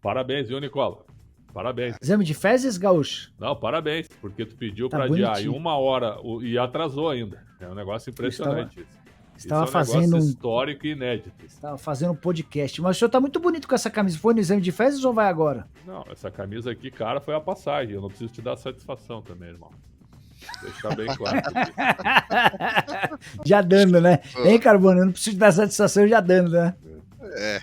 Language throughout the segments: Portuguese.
Parabéns, viu, Nicola? Parabéns. Exame de fezes, Gaúcho? Não, parabéns, porque tu pediu Tá para adiar em bonitinho. 1 hora e atrasou ainda. É um negócio impressionante isso. Estava Isso é um fazendo negócio histórico e inédito. Estava fazendo um podcast. Mas o senhor tá muito bonito com essa camisa. Foi no exame de fezes ou vai agora? Não, essa camisa aqui, cara, foi a passagem. Eu não preciso te dar satisfação também, irmão. Deixar bem claro. Já dando, né? Hein, Carbono? Eu não preciso dar satisfação já dando, né? É.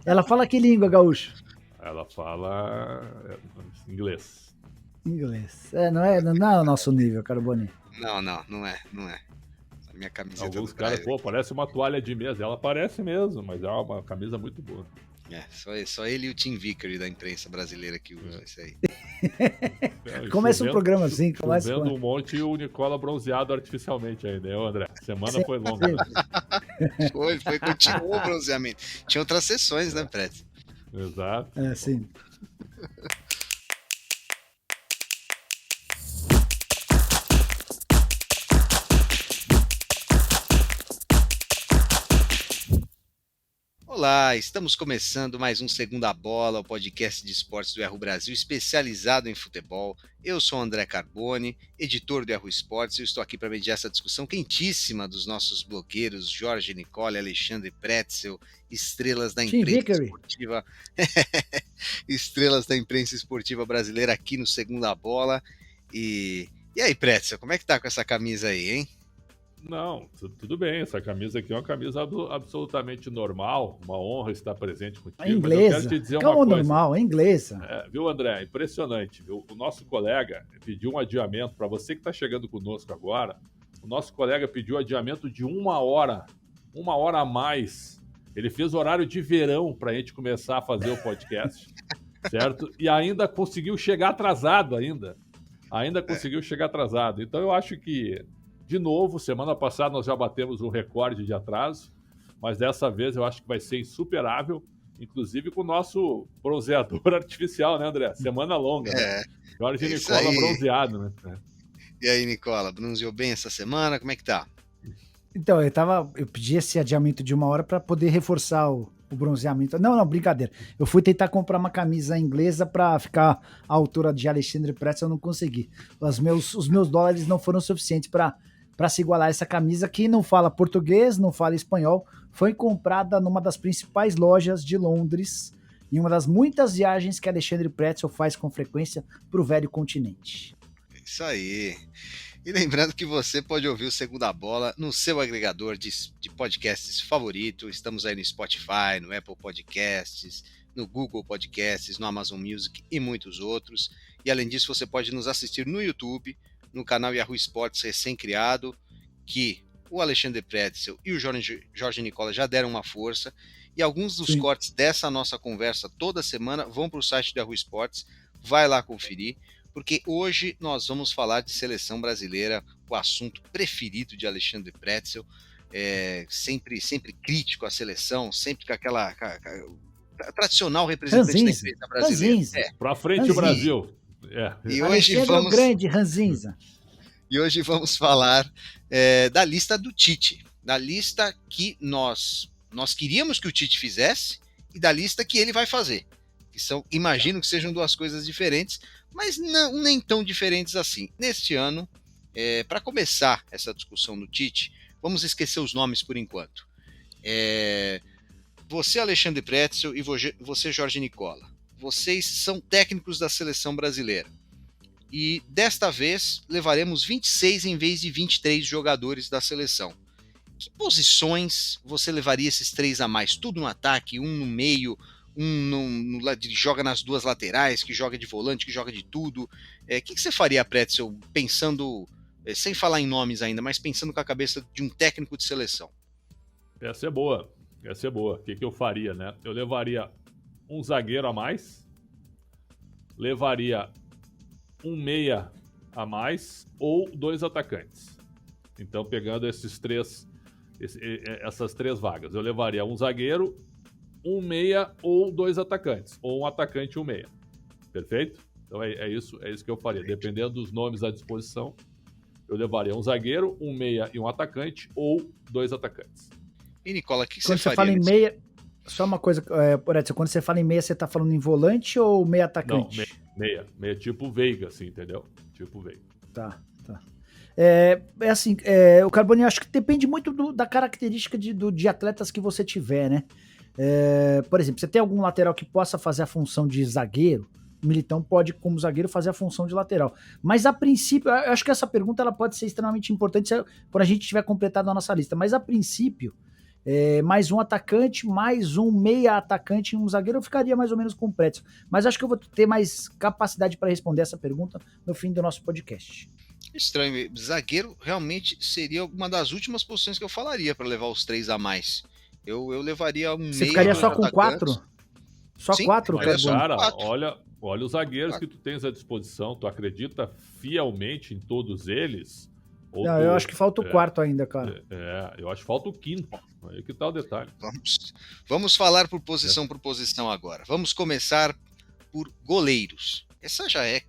Ela fala que língua, Gaúcho? Ela fala inglês. Inglês. Não é o nosso nível, Carbone. Não é. A minha camiseta Alguns do caras, Brasil. parece uma toalha de mesa. Ela parece mesmo, mas é uma camisa muito boa. Só ele e o Tim Vickery da imprensa brasileira que usam isso aí. Começa o programa assim. Vendo um monte e o Nicola bronzeado artificialmente ainda, né, André? A semana foi longa. Continuou o bronzeamento. Tinha outras sessões, né, Pretz? Exato. Sim. Olá, estamos começando mais um Segunda Bola, o podcast de esportes do Yahoo Brasil, especializado em futebol. Eu sou o André Carbone, editor do Yahoo Esportes, e estou aqui para mediar essa discussão quentíssima dos nossos blogueiros Jorge Nicole, Alexandre Pretzel, estrelas da imprensa esportiva, estrelas da imprensa esportiva brasileira aqui no Segunda Bola. E aí, Pretzel, como é que tá com essa camisa aí, hein? Não, tudo bem. Essa camisa aqui é uma camisa absolutamente normal. Uma honra estar presente contigo. É inglesa. Mas eu quero te dizer uma coisa. Normal, é inglesa. Viu, André? Impressionante. Viu? O nosso colega pediu um adiamento. Para você que está chegando conosco agora, o nosso colega pediu adiamento de 1 hora. 1 hora a mais. Ele fez horário de verão para a gente começar a fazer o podcast. Certo? E ainda conseguiu chegar atrasado ainda. Conseguiu chegar atrasado. Então eu acho que... De novo, semana passada nós já batemos um recorde de atraso, mas dessa vez eu acho que vai ser insuperável, inclusive com o nosso bronzeador artificial, né, André? Semana longa, né? Jorge Nicola bronzeado, né? E aí, Nicola, bronzeou bem essa semana? Como é que tá? Então, eu pedi esse adiamento de 1 hora para poder reforçar o bronzeamento. Não, brincadeira. Eu fui tentar comprar uma camisa inglesa para ficar à altura de Alexandre Pretzel, eu não consegui. Os meus dólares não foram suficientes para se igualar a essa camisa que não fala português, não fala espanhol. Foi comprada numa das principais lojas de Londres, em uma das muitas viagens que Alexandre Pretzel faz com frequência para o velho continente. Isso aí. E lembrando que você pode ouvir o Segunda Bola no seu agregador de podcasts favorito. Estamos aí no Spotify, no Apple Podcasts, no Google Podcasts, no Amazon Music e muitos outros. E além disso, você pode nos assistir no YouTube, no canal Yahoo Esportes recém-criado, que o Alexandre Pretzel e o Jorge Nicola já deram uma força. E alguns dos cortes dessa nossa conversa toda semana vão para o site do Yahoo Esportes. Vai lá conferir. Porque hoje nós vamos falar de seleção brasileira, o assunto preferido de Alexandre Pretzel, sempre crítico à seleção, sempre com aquela tradicional representante da imprensa brasileira. Pra frente o Brasil. E hoje vamos... grande, Ranzinza. E hoje vamos falar da lista do Tite, da lista que nós queríamos que o Tite fizesse e da lista que ele vai fazer. Imagino que sejam duas coisas diferentes, mas não, nem tão diferentes assim. Neste ano, para começar essa discussão do Tite, vamos esquecer os nomes por enquanto. Você, Alexandre Pretzel, e você, Jorge Nicola, vocês são técnicos da seleção brasileira. E desta vez levaremos 26 em vez de 23 jogadores da seleção. Que posições você levaria esses 3 a mais? Tudo no ataque, um no meio... que joga nas duas laterais, que joga de volante, que joga de tudo. O que você faria, Pretzel, pensando, sem falar em nomes ainda, mas pensando com a cabeça de um técnico de seleção? Essa é boa. O que eu faria, né? Eu levaria um zagueiro a mais, levaria um meia a mais ou 2 atacantes. Então, pegando essas 3 vagas, eu levaria um zagueiro, um meia ou 2 atacantes, ou um atacante e um meia. Perfeito? Então é isso que eu faria. Dependendo dos nomes à disposição, eu levaria um zagueiro, um meia e um atacante, ou 2 atacantes. E Nicola, o que Quando você faria? Fala em meia, Só uma coisa, por exemplo, quando você fala em meia, você tá falando em volante ou meia atacante? Não, meia tipo Veiga, assim, entendeu? Tipo Veiga. Tá. Assim, o Carboni, acho que depende muito da característica de atletas que você tiver, né? Por exemplo, você tem algum lateral que possa fazer a função de zagueiro? O Militão pode, como zagueiro, fazer a função de lateral. Mas, a princípio, eu acho que essa pergunta ela pode ser extremamente importante quando a gente tiver completado a nossa lista. Mas, a princípio, mais um atacante, mais um meia atacante e um zagueiro, eu ficaria mais ou menos com o Pretzel. Mas acho que eu vou ter mais capacidade para responder essa pergunta no fim do nosso podcast. Estranho, zagueiro realmente seria uma das últimas posições que eu falaria para levar os 3 a mais. Eu levaria um meia. Você ficaria só com 4? Só Sim, 4, Carboni? Cara, 4. olha os zagueiros que tu tens à disposição. Tu acredita fielmente em todos eles? Não, eu acho que falta o quarto ainda, cara. Eu acho que falta o quinto. Aí que tá o detalhe. Vamos falar por posição agora. Vamos começar por goleiros. Essa já é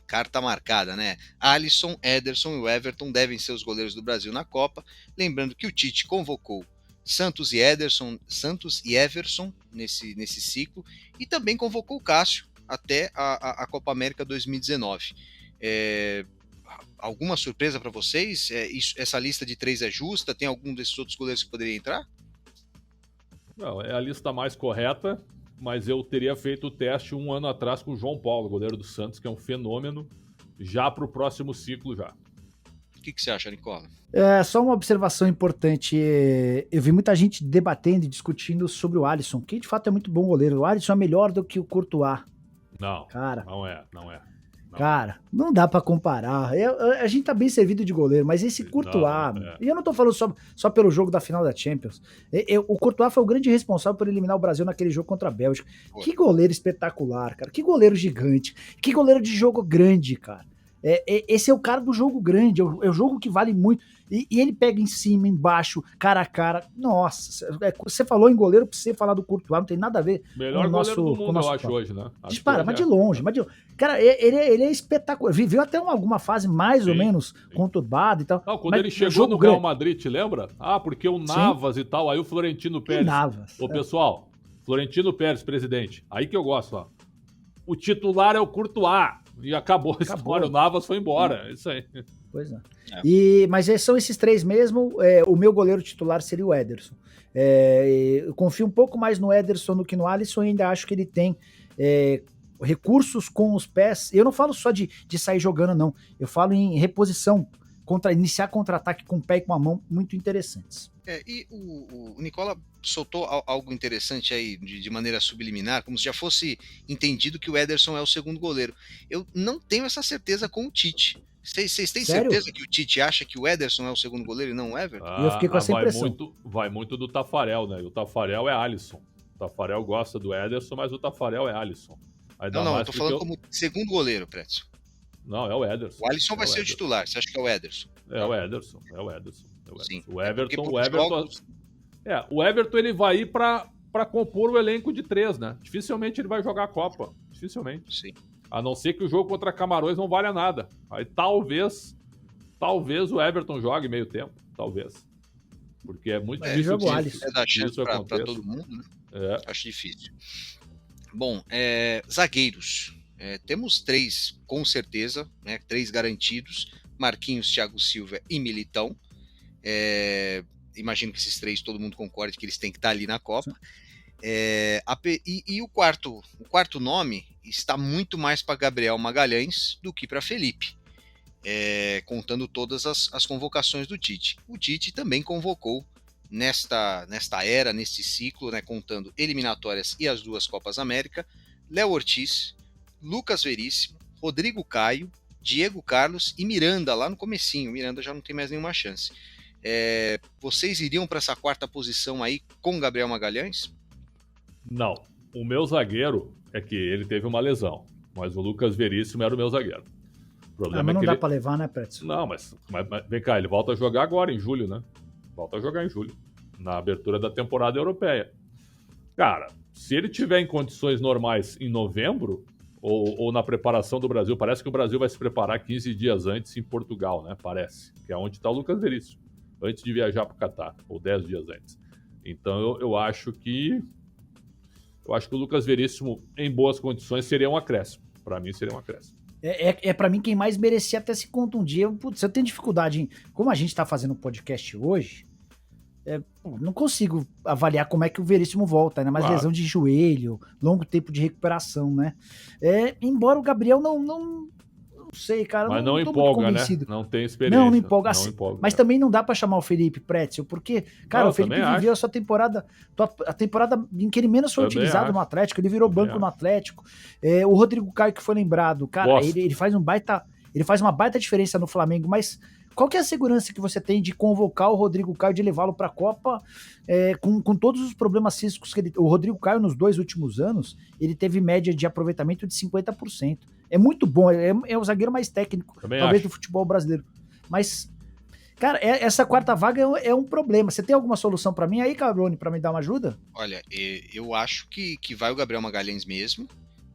carta marcada, né? Alisson, Ederson e o Everton devem ser os goleiros do Brasil na Copa. Lembrando que o Tite convocou Santos e Everson nesse ciclo e também convocou o Cássio até a Copa América 2019. Alguma surpresa para vocês? Essa lista de 3 é justa? Tem algum desses outros goleiros que poderia entrar? Não, é a lista mais correta, mas eu teria feito o teste um ano atrás com o João Paulo, goleiro do Santos, que é um fenômeno, já para o próximo ciclo já. O que você acha, Nicola? Só uma observação importante. Eu vi muita gente debatendo e discutindo sobre o Alisson, que de fato é muito bom goleiro. O Alisson é melhor do que o Courtois. Não, cara, não é. Não. Cara, não dá pra comparar. A gente tá bem servido de goleiro, mas esse Courtois... E eu não tô falando só pelo jogo da final da Champions. O Courtois foi o grande responsável por eliminar o Brasil naquele jogo contra a Bélgica. Pô. Que goleiro espetacular, cara. Que goleiro gigante. Que goleiro de jogo grande, cara. Esse é o cara do jogo grande, é o jogo que vale muito. E ele pega em cima, embaixo, cara a cara. Nossa, você falou em goleiro, pra você falar do Courtois, não tem nada a ver melhor com o nosso... goleiro do mundo, eu acho, hoje, né? Dispara, mas de longe. Cara, ele é espetacular. Viveu até alguma fase mais ou menos conturbada e tal. Não, quando ele chegou no Real Madrid, te lembra? Porque o Navas e tal, aí o Florentino Pérez. Navas. Pessoal, Florentino Pérez, presidente. Aí que eu gosto, ó. O titular é o Courtois. E acabou a história, o Navas foi embora. É isso aí. Pois é. Mas são esses 3 mesmo. O meu goleiro titular seria o Ederson. Eu confio um pouco mais no Ederson do que no Alisson e ainda acho que ele tem recursos com os pés. Eu não falo só de sair jogando, não. Eu falo em reposição, iniciar contra-ataque com o pé e com a mão, muito interessantes. E o Nicola soltou algo interessante aí de maneira subliminar, como se já fosse entendido que o Ederson é o segundo goleiro. Eu não tenho essa certeza com o Tite. Vocês têm certeza que o Tite acha que o Ederson é o segundo goleiro e não o Everton? Eu fiquei com essa impressão. Vai muito do Tafarel, né? E o Tafarel é Alisson. O Tafarel gosta do Ederson, mas o Tafarel é Alisson. Não, eu tô falando como segundo goleiro, Pretzel. Não, é o Ederson. O Alisson vai ser o titular. Você acha que é o Ederson? É o Ederson. Sim. O Everton ele vai ir para compor o elenco de 3, né? Dificilmente ele vai jogar a Copa. Dificilmente. Sim. A não ser que o jogo contra Camarões não valha nada. Aí talvez o Everton jogue meio tempo. Talvez. Porque é muito difícil. Dar chance para todo mundo, né? Acho difícil. Bom, zagueiros. Temos 3 com certeza, né? 3 garantidos. Marquinhos, Thiago Silva e Militão. Imagino que esses 3 todo mundo concorde que eles têm que estar ali na Copa. E o quarto nome está muito mais para Gabriel Magalhães do que para Felipe, contando todas as convocações do Tite. O Tite também convocou nesta era, neste ciclo, né, contando eliminatórias e as 2 Copas América, Léo Ortiz, Lucas Veríssimo, Rodrigo Caio, Diego Carlos e Miranda lá no comecinho. Miranda já não tem mais nenhuma chance. Vocês iriam para essa 4ª posição aí com Gabriel Magalhães? Não. O meu zagueiro é que ele teve uma lesão, mas o Lucas Veríssimo era o meu zagueiro. O problema mas não dá para levar, né, Pretzel? Não, mas vem cá, ele volta a jogar agora, em julho, né? Volta a jogar em julho, na abertura da temporada europeia. Cara, se ele tiver em condições normais em novembro, ou na preparação do Brasil, parece que o Brasil vai se preparar 15 dias antes em Portugal, né? Parece, que é onde está o Lucas Veríssimo, antes de viajar para o Catar, ou 10 dias antes. Então eu acho que eu acho que o Lucas Veríssimo, em boas condições, seria um acréscimo. Para mim, seria um acréscimo. Para mim quem mais merecia até se contundir. Putz, eu tenho dificuldade em... Como a gente tá fazendo um podcast hoje, não consigo avaliar como é que o Veríssimo volta, né? Mas Claro. lesão de joelho, longo tempo de recuperação, né? Embora o Gabriel não sei, cara. Mas não tô muito empolga, né? convencido. Não tem experiência. Não empolga. Não empolga. Mas também não dá pra chamar o Felipe Pretzel, porque, cara, Não, o Felipe também viveu a sua temporada, a temporada em que ele menos foi Também utilizado acho. no Atlético, ele virou Também banco no Atlético. O Rodrigo Caio, que foi lembrado, cara, Gosto. ele faz uma baita diferença no Flamengo, mas qual que é a segurança que você tem de convocar o Rodrigo Caio, de levá-lo pra Copa, com todos os problemas físicos que ele... O Rodrigo Caio, nos 2 últimos anos, ele teve média de aproveitamento de 50%. É muito bom, é o zagueiro mais técnico, Também talvez, acho. do futebol brasileiro. Mas, cara, essa quarta vaga é um problema. Você tem alguma solução pra mim aí, Cabrone, pra me dar uma ajuda? Olha, eu acho que vai o Gabriel Magalhães mesmo.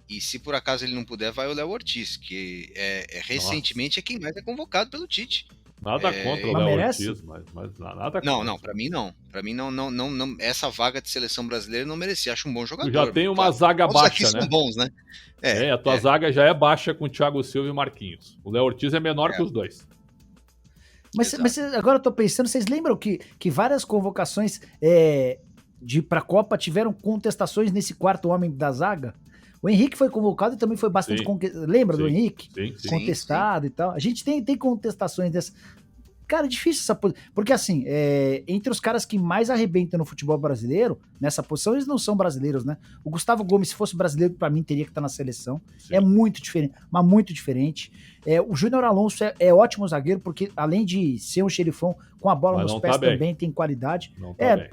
E se por acaso ele não puder, vai o Léo Ortiz, que recentemente é quem mais é convocado pelo Tite. Nada contra o Mas Léo merece? Ortiz, mas nada contra. Não, pra mim não. Pra mim não, essa vaga de seleção brasileira não merecia. Acho um bom jogador. Tu já tem uma Claro, zaga todos aqui baixa, né? são bons, né? A tua zaga já é baixa com o Thiago Silva e Marquinhos. O Léo Ortiz é menor que os dois. Mas agora eu tô pensando, vocês lembram que várias convocações pra Copa tiveram contestações nesse quarto homem da zaga? O Henrique foi convocado e também foi bastante... Lembra do Henrique? Sim. Contestado e tal. A gente tem contestações dessas. Cara, é difícil essa posição. Porque, assim, entre os caras que mais arrebentam no futebol brasileiro, nessa posição, eles não são brasileiros, né? O Gustavo Gomes, se fosse brasileiro, pra mim, teria que estar na seleção. Sim. É muito diferente, mas muito diferente. O Júnior Alonso é ótimo zagueiro, porque além de ser um xerifão, com a bola Mas nos não pés tá bem. também tem qualidade. Não tá bem.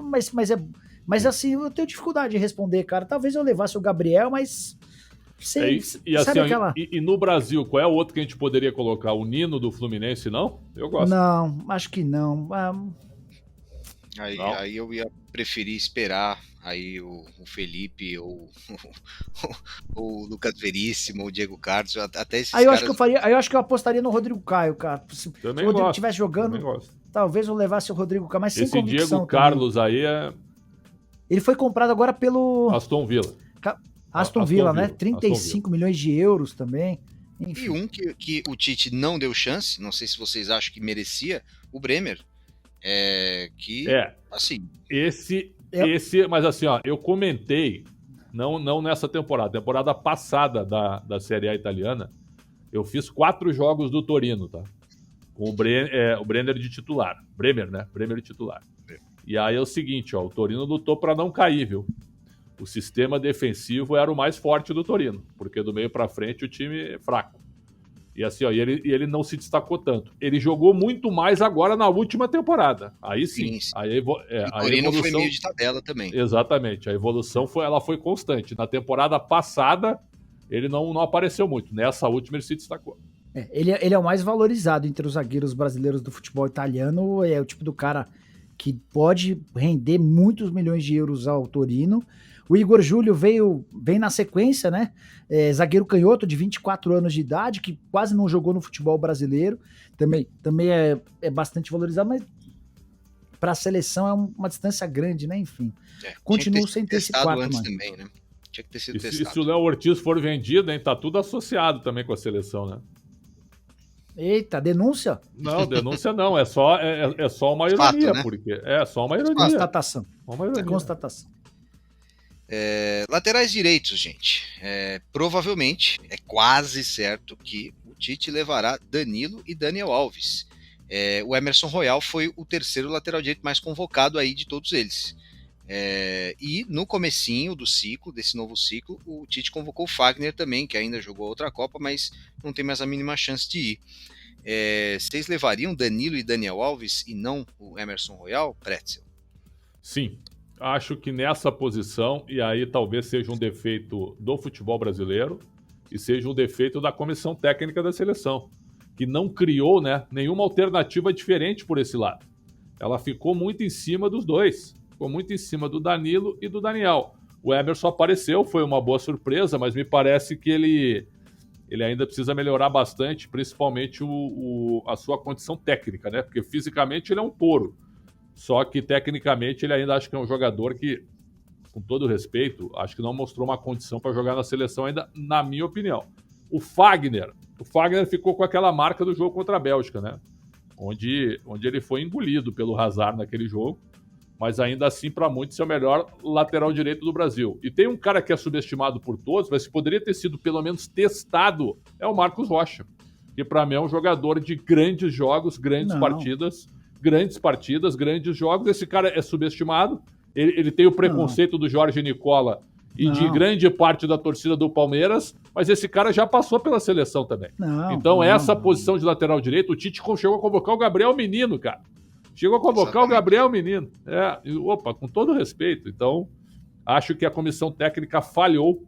Mas assim, eu tenho dificuldade de responder, cara. Talvez eu levasse o Gabriel, mas... E no Brasil, qual é o outro que a gente poderia colocar? O Nino do Fluminense, não? Eu gosto. Não, acho que não. Aí eu ia preferir esperar aí o Felipe ou o Lucas Veríssimo ou o Diego Carlos, até esses Aí eu caras... acho que eu apostaria no Rodrigo Caio, cara. Se o Rodrigo estivesse jogando, talvez eu levasse o Rodrigo Caio, mas sem esse convicção. Diego Carlos aí é... Ele foi comprado agora pelo... Aston Villa. Aston Villa, né? 35 milhões de euros também. Enfim. E um que o Tite não deu chance, não sei se vocês acham que merecia, o Bremer. Assim... Mas assim, ó, eu comentei, não nessa temporada passada da Série A italiana, eu fiz 4 jogos do Torino, tá? Com o Bremer de titular. Bremer, né? Bremer de titular. E aí é o seguinte, ó, o Torino lutou pra não cair, viu? O sistema defensivo era o mais forte do Torino, porque do meio pra frente o time é fraco. E assim, ó, ele não se destacou tanto. Ele jogou muito mais agora na última temporada. Aí sim. Aí, o Torino foi meio de tabela também. Exatamente. A evolução foi constante. Na temporada passada, ele não apareceu muito. Nessa última, ele se destacou. Ele é o mais valorizado entre os zagueiros brasileiros do futebol italiano. É o tipo do cara que pode render muitos milhões de euros ao Torino. O Igor Júlio vem na sequência, né? Zagueiro canhoto de 24 anos de idade, que quase não jogou no futebol brasileiro. Também é bastante valorizado, mas para a seleção é uma distância grande, né? Enfim. Continuo sem ter esse quarto, antes também, né? Tinha que ter sido testado. E se o Léo Ortiz for vendido, hein? Tá tudo associado também com a seleção, né? Eita, denúncia? Não, denúncia não. É só uma ironia, fato, né? Porque é só uma ironia. Constatação. Uma ironia. Constatação. Laterais direitos, gente. Provavelmente, é quase certo que o Tite levará Danilo e Daniel Alves. O Emerson Royal foi o terceiro lateral direito mais convocado aí de todos eles. E no comecinho desse novo ciclo, o Tite convocou o Fagner também, que ainda jogou outra Copa, mas não tem mais a mínima chance de ir. Vocês levariam Danilo e Daniel Alves e não o Emerson Royal, Pretzel? Sim. Acho que nessa posição, e aí talvez seja um defeito do futebol brasileiro e seja um defeito da comissão técnica da seleção, que não criou, né, nenhuma alternativa diferente por esse lado. Ela ficou muito em cima dos dois, ficou muito em cima do Danilo e do Daniel. O Emerson apareceu, foi uma boa surpresa, mas me parece que ele ainda precisa melhorar bastante, principalmente a sua condição técnica, né, porque fisicamente ele é um touro. Só que, tecnicamente, ele ainda acho que é um jogador que com todo respeito, acho que não mostrou uma condição para jogar na seleção ainda, na minha opinião. O Fagner ficou com aquela marca do jogo contra a Bélgica, né? Onde ele foi engolido pelo Hazard naquele jogo, mas ainda assim, para muitos, é o melhor lateral direito do Brasil. E tem um cara que é subestimado por todos, mas que poderia ter sido pelo menos testado, é o Marcos Rocha, que para mim é um jogador de grandes jogos, grandes partidas, grandes jogos. Esse cara é subestimado, ele tem o preconceito do Jorge Nicola e de grande parte da torcida do Palmeiras, mas esse cara já passou pela seleção também. Então essa posição de lateral direito, o Tite chegou a convocar o Gabriel Menino, cara. Chegou a convocar o Gabriel Menino. Com todo respeito. Então, acho que a comissão técnica falhou.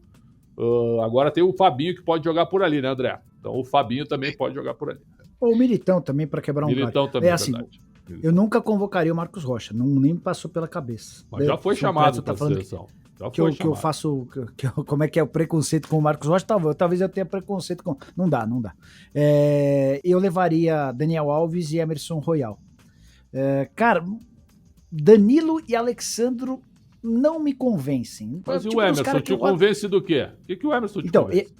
Agora tem o Fabinho que pode jogar por ali, né, André? Então o Fabinho também pode jogar por ali. Ou o Militão também, para quebrar um galho. Militão também, é assim, verdade. Eu nunca convocaria o Marcos Rocha, nem me passou pela cabeça. Mas já foi chamado para a seleção. Que eu faço, como é que é o preconceito com o Marcos Rocha? Talvez eu tenha preconceito com... Não dá. Eu levaria Daniel Alves e Emerson Royal. Cara, Danilo e Alexandro não me convencem. Mas o Emerson te convence do quê? O que o Emerson te convence?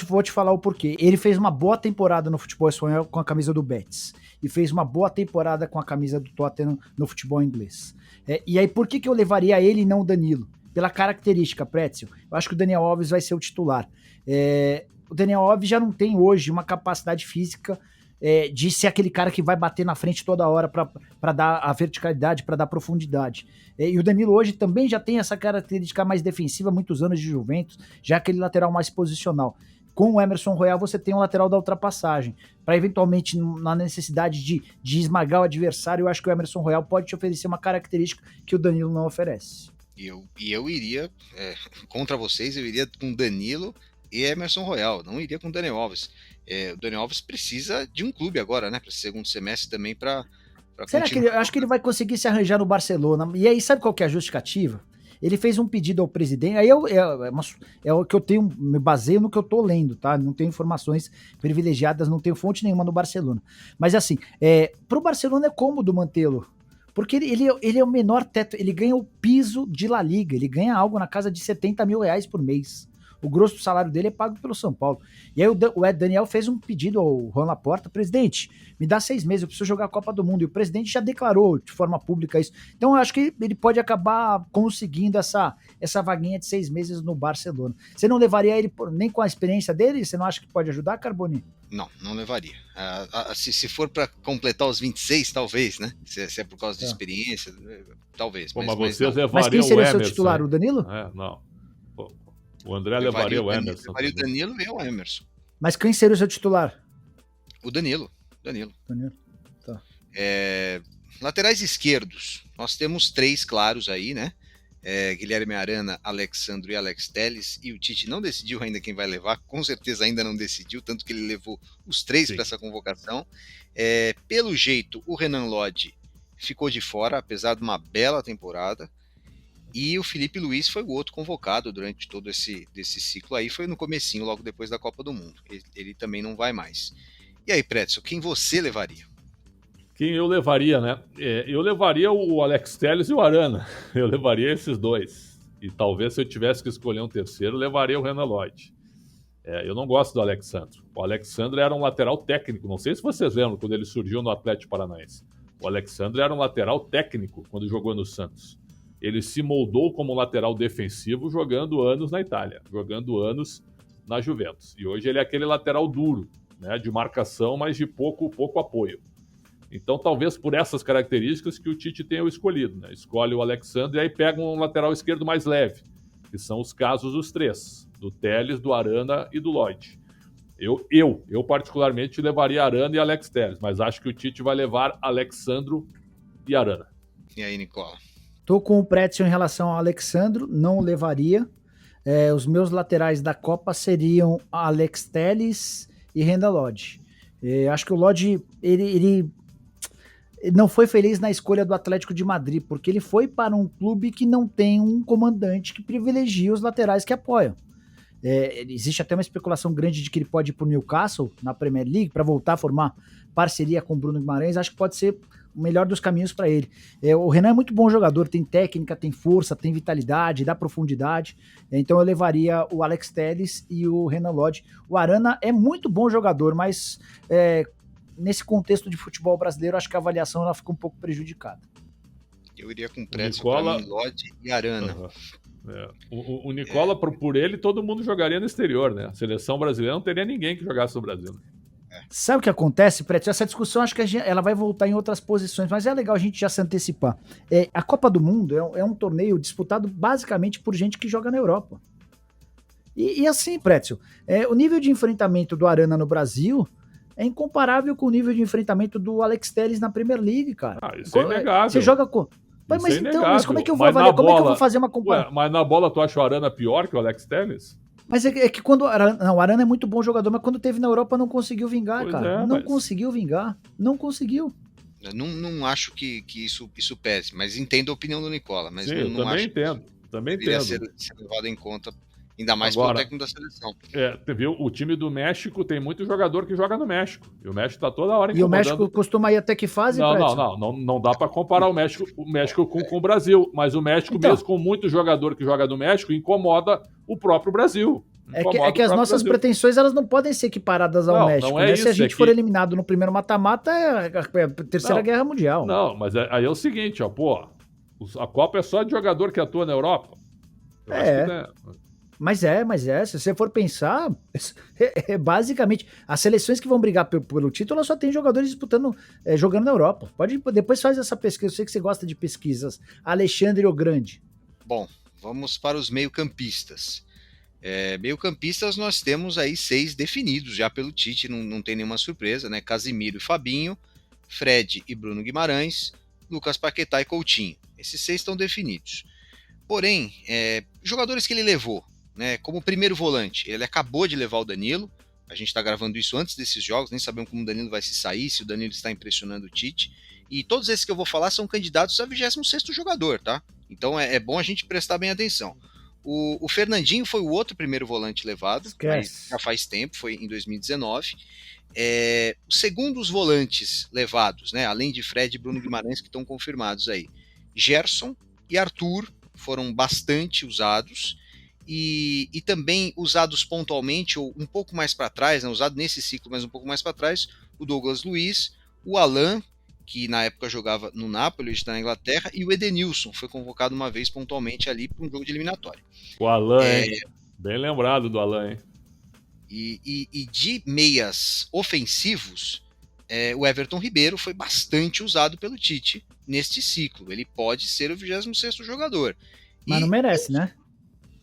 Vou te falar o porquê. Ele fez uma boa temporada no futebol espanhol com a camisa do Betis. E fez uma boa temporada com a camisa do Tottenham no futebol inglês. E aí, por que eu levaria ele e não o Danilo? Pela característica, Pretzel. Eu acho que o Daniel Alves vai ser o titular. O Daniel Alves já não tem hoje uma capacidade física de ser aquele cara que vai bater na frente toda hora para dar a verticalidade, para dar profundidade. E o Danilo hoje também já tem essa característica mais defensiva, muitos anos de Juventus, já aquele lateral mais posicional. Com o Emerson Royal você tem um lateral da ultrapassagem, para eventualmente na necessidade de esmagar o adversário. Eu acho que o Emerson Royal pode te oferecer uma característica que o Danilo não oferece. E eu iria, contra vocês, eu iria com Danilo e Emerson Royal, não iria com Daniel Alves. O Daniel Alves precisa de um clube agora, né, para esse segundo semestre também, para Será que eu acho que ele vai conseguir se arranjar no Barcelona? E aí, sabe qual que é a justificativa? Ele fez um pedido ao presidente, aí é o que eu tenho, me baseio no que eu tô lendo, tá? Não tenho informações privilegiadas, não tenho fonte nenhuma no Barcelona. Mas assim, pro Barcelona é cômodo mantê-lo, porque ele é o menor teto, ele ganha o piso de La Liga, ele ganha algo na casa de 70 mil reais por mês. O grosso do salário dele é pago pelo São Paulo. E aí o Daniel fez um pedido ao Juan Laporta: presidente, me dá 6 meses, eu preciso jogar a Copa do Mundo. E o presidente já declarou de forma pública isso. Então eu acho que ele pode acabar conseguindo essa vaguinha de 6 meses no Barcelona. Você não levaria ele nem com a experiência dele? Você não acha que pode ajudar, Carboni? Não levaria. Se for para completar os 26, talvez, né? Se é por causa de experiência, talvez. Mas vocês levariam o Emerson? Mas quem seria o seu titular, o Danilo? Não. O André levaria o Emerson. Levaria o Danilo e o Emerson. Mas quem seria o seu titular? O Danilo. Tá. Laterais esquerdos. Nós temos 3 claros aí, né? Guilherme Arana, Alexandro e Alex Telles. E o Tite não decidiu ainda quem vai levar. Com certeza ainda não decidiu, tanto que ele levou os 3 para essa convocação. Pelo jeito, o Renan Lodge ficou de fora, apesar de uma bela temporada. E o Felipe Luiz foi o outro convocado durante todo esse ciclo aí, foi no comecinho, logo depois da Copa do Mundo. Ele também não vai mais. E aí, Pretzel, quem você levaria? Quem eu levaria, né? Eu levaria o Alex Telles e o Arana. Eu levaria esses 2. E talvez, se eu tivesse que escolher um terceiro, levaria o Renan Lodge. Eu não gosto do Alexandro. O Alexandro era um lateral técnico. Não sei se vocês lembram quando ele surgiu no Atlético Paranaense. O Alexandro era um lateral técnico quando jogou no Santos. Ele se moldou como lateral defensivo jogando anos na Itália, jogando anos na Juventus. E hoje ele é aquele lateral duro, né, de marcação, mas de pouco apoio. Então, talvez por essas características que o Tite tenha escolhido, né? Escolhe o Alexandre e aí pega um lateral esquerdo mais leve, que são os casos dos 3, do Telles, do Arana e do Lodge. Eu particularmente levaria Arana e Alex Telles, mas acho que o Tite vai levar Alexandro e Arana. E aí, Nicola? Tô com o Pretzel em relação ao Alexandro, não levaria. Os meus laterais da Copa seriam Alex Telles e Renan Lodge. Acho que o Lodge, ele não foi feliz na escolha do Atlético de Madrid, porque ele foi para um clube que não tem um comandante que privilegia os laterais que apoiam. Existe até uma especulação grande de que ele pode ir para o Newcastle na Premier League para voltar a formar parceria com o Bruno Guimarães. Acho que pode ser o melhor dos caminhos para ele. O Renan é muito bom jogador, tem técnica, tem força, tem vitalidade, dá profundidade. Então eu levaria o Alex Telles e o Renan Lodge. O Arana é muito bom jogador, mas nesse contexto de futebol brasileiro, acho que a avaliação ela fica um pouco prejudicada. Eu iria com Pretzel, Nicola... Lodge e Arana. O Nicola, por ele, todo mundo jogaria no exterior, né? A seleção brasileira não teria ninguém que jogasse no Brasil. Né? Sabe o que acontece, Pretzel? Essa discussão acho que ela vai voltar em outras posições, mas é legal a gente já se antecipar. A Copa do Mundo é um torneio disputado basicamente por gente que joga na Europa. E assim, Pretzel, o nível de enfrentamento do Arana no Brasil é incomparável com o nível de enfrentamento do Alex Telles na Premier League, cara. Isso é inegável. Você joga com... Mas como é que eu vou avaliar? Como é que eu vou fazer uma comparação? Mas na bola tu acha o Arana pior que o Alex Telles? Mas é que quando... o Arana é muito bom jogador, mas quando teve na Europa não conseguiu vingar, cara. Conseguiu vingar. Não conseguiu. Eu não acho que isso pese, mas entendo a opinião do Nicola. Mas sim, eu também acho entendo. Também deveria entendo. ser levado em conta, ainda mais agora, pelo técnico da seleção. Viu? O time do México tem muito jogador que joga no México. E o México tá toda hora incomodando. E o México costuma ir até que fase, não dá para comparar o México com o Brasil. Mas o México, então, mesmo com muito jogador que joga no México, incomoda o próprio Brasil. É que as nossas pretensões elas não podem ser equiparadas ao México. Não é isso, se a gente for eliminado no primeiro mata-mata, é a terceira guerra mundial. Não, mas aí é o seguinte, a Copa é só de jogador que atua na Europa. Eu acho que Mas se você for pensar, basicamente, as seleções que vão brigar pelo título, só tem jogadores disputando, jogando na Europa. Depois faz essa pesquisa, eu sei que você gosta de pesquisas. Alexandre o Grande. Bom, vamos para os meio-campistas. Meio-campistas nós temos aí 6 definidos já pelo Tite, não tem nenhuma surpresa, né? Casimiro e Fabinho, Fred e Bruno Guimarães, Lucas Paquetá e Coutinho. Esses 6 estão definidos. Porém, jogadores que ele levou, né, como primeiro volante, ele acabou de levar o Danilo, a gente está gravando isso antes desses jogos, nem sabemos como o Danilo vai se sair, se o Danilo está impressionando o Tite, e todos esses que eu vou falar são candidatos a 26º jogador, tá? Então é bom a gente prestar bem atenção. O Fernandinho foi o outro primeiro volante levado, mas já faz tempo, foi em 2019. Os segundos volantes levados, né, além de Fred e Bruno Guimarães, que estão confirmados aí, Gerson e Arthur foram bastante usados, e também usados pontualmente, ou um pouco mais para trás, né, usado nesse ciclo, mas um pouco mais para trás, o Douglas Luiz, o Alan, que na época jogava no Napoli, hoje está na Inglaterra, e o Edenilson, foi convocado uma vez pontualmente ali para um jogo de eliminatória. O Alan, hein? Bem lembrado do Alan, hein? E de meias ofensivos, o Everton Ribeiro foi bastante usado pelo Tite neste ciclo. Ele pode ser o 26º jogador. Mas não merece, né?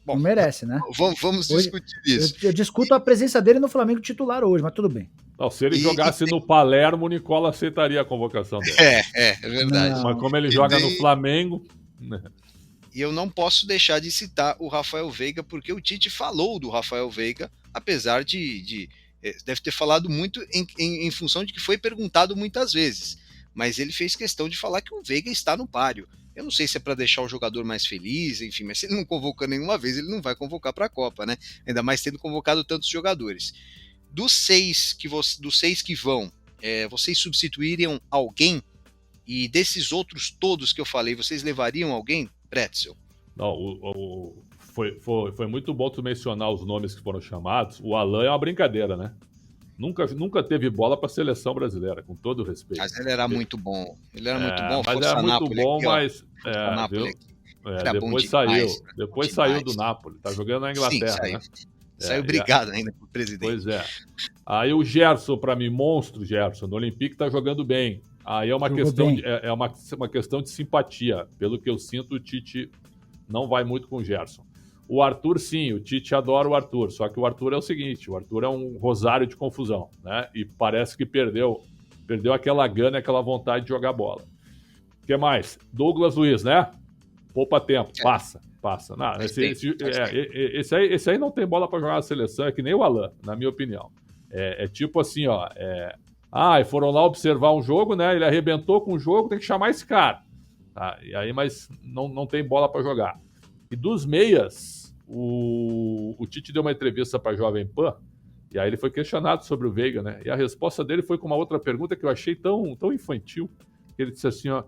Bom, não merece, né? Vamos discutir isso. Eu discuto a presença dele no Flamengo titular hoje, mas tudo bem. Não, se ele jogasse no Palermo, o Nicola aceitaria a convocação dele. É verdade. Mas como ele joga no Flamengo... E eu não posso deixar de citar o Rafael Veiga, porque o Tite falou do Rafael Veiga, apesar de deve ter falado muito em função de que foi perguntado muitas vezes. Mas ele fez questão de falar que o Veiga está no páreo. Eu não sei se é para deixar o jogador mais feliz, enfim, mas se ele não convoca nenhuma vez, ele não vai convocar para a Copa, né? Ainda mais tendo convocado tantos jogadores. Dos 6 que vão, vocês substituiriam alguém? E desses outros todos que eu falei, vocês levariam alguém? Pretzel. Não, foi muito bom tu mencionar os nomes que foram chamados. O Alan é uma brincadeira, né? Nunca teve bola para a seleção brasileira, com todo o respeito. Mas ele era muito bom. Ele era muito bom. Mas era muito bom, mas... Depois saiu do Napoli. Tá jogando na Inglaterra, saiu. Né? Saiu brigado ainda com o presidente. Pois é. Aí o Gerson, para mim, monstro Gerson. No Olympique tá jogando bem. Aí é uma questão de simpatia. Pelo que eu sinto, o Tite não vai muito com o Gerson. O Arthur, sim, o Tite adora o Arthur. Só que o Arthur é o seguinte, o Arthur é um rosário de confusão, né? E parece que perdeu aquela gana, aquela vontade de jogar bola. O que mais? Douglas Luiz, né? Poupa tempo, passa. Não, esse aí não tem bola para jogar na seleção, é que nem o Alan, na minha opinião. É tipo assim, foram lá observar um jogo, né? Ele arrebentou com o jogo, tem que chamar esse cara. Tá? E aí, mas não tem bola para jogar. E dos meias, o Tite deu uma entrevista para a Jovem Pan, e aí ele foi questionado sobre o Veiga, né? E a resposta dele foi com uma outra pergunta que eu achei tão infantil. que ele disse assim, ó,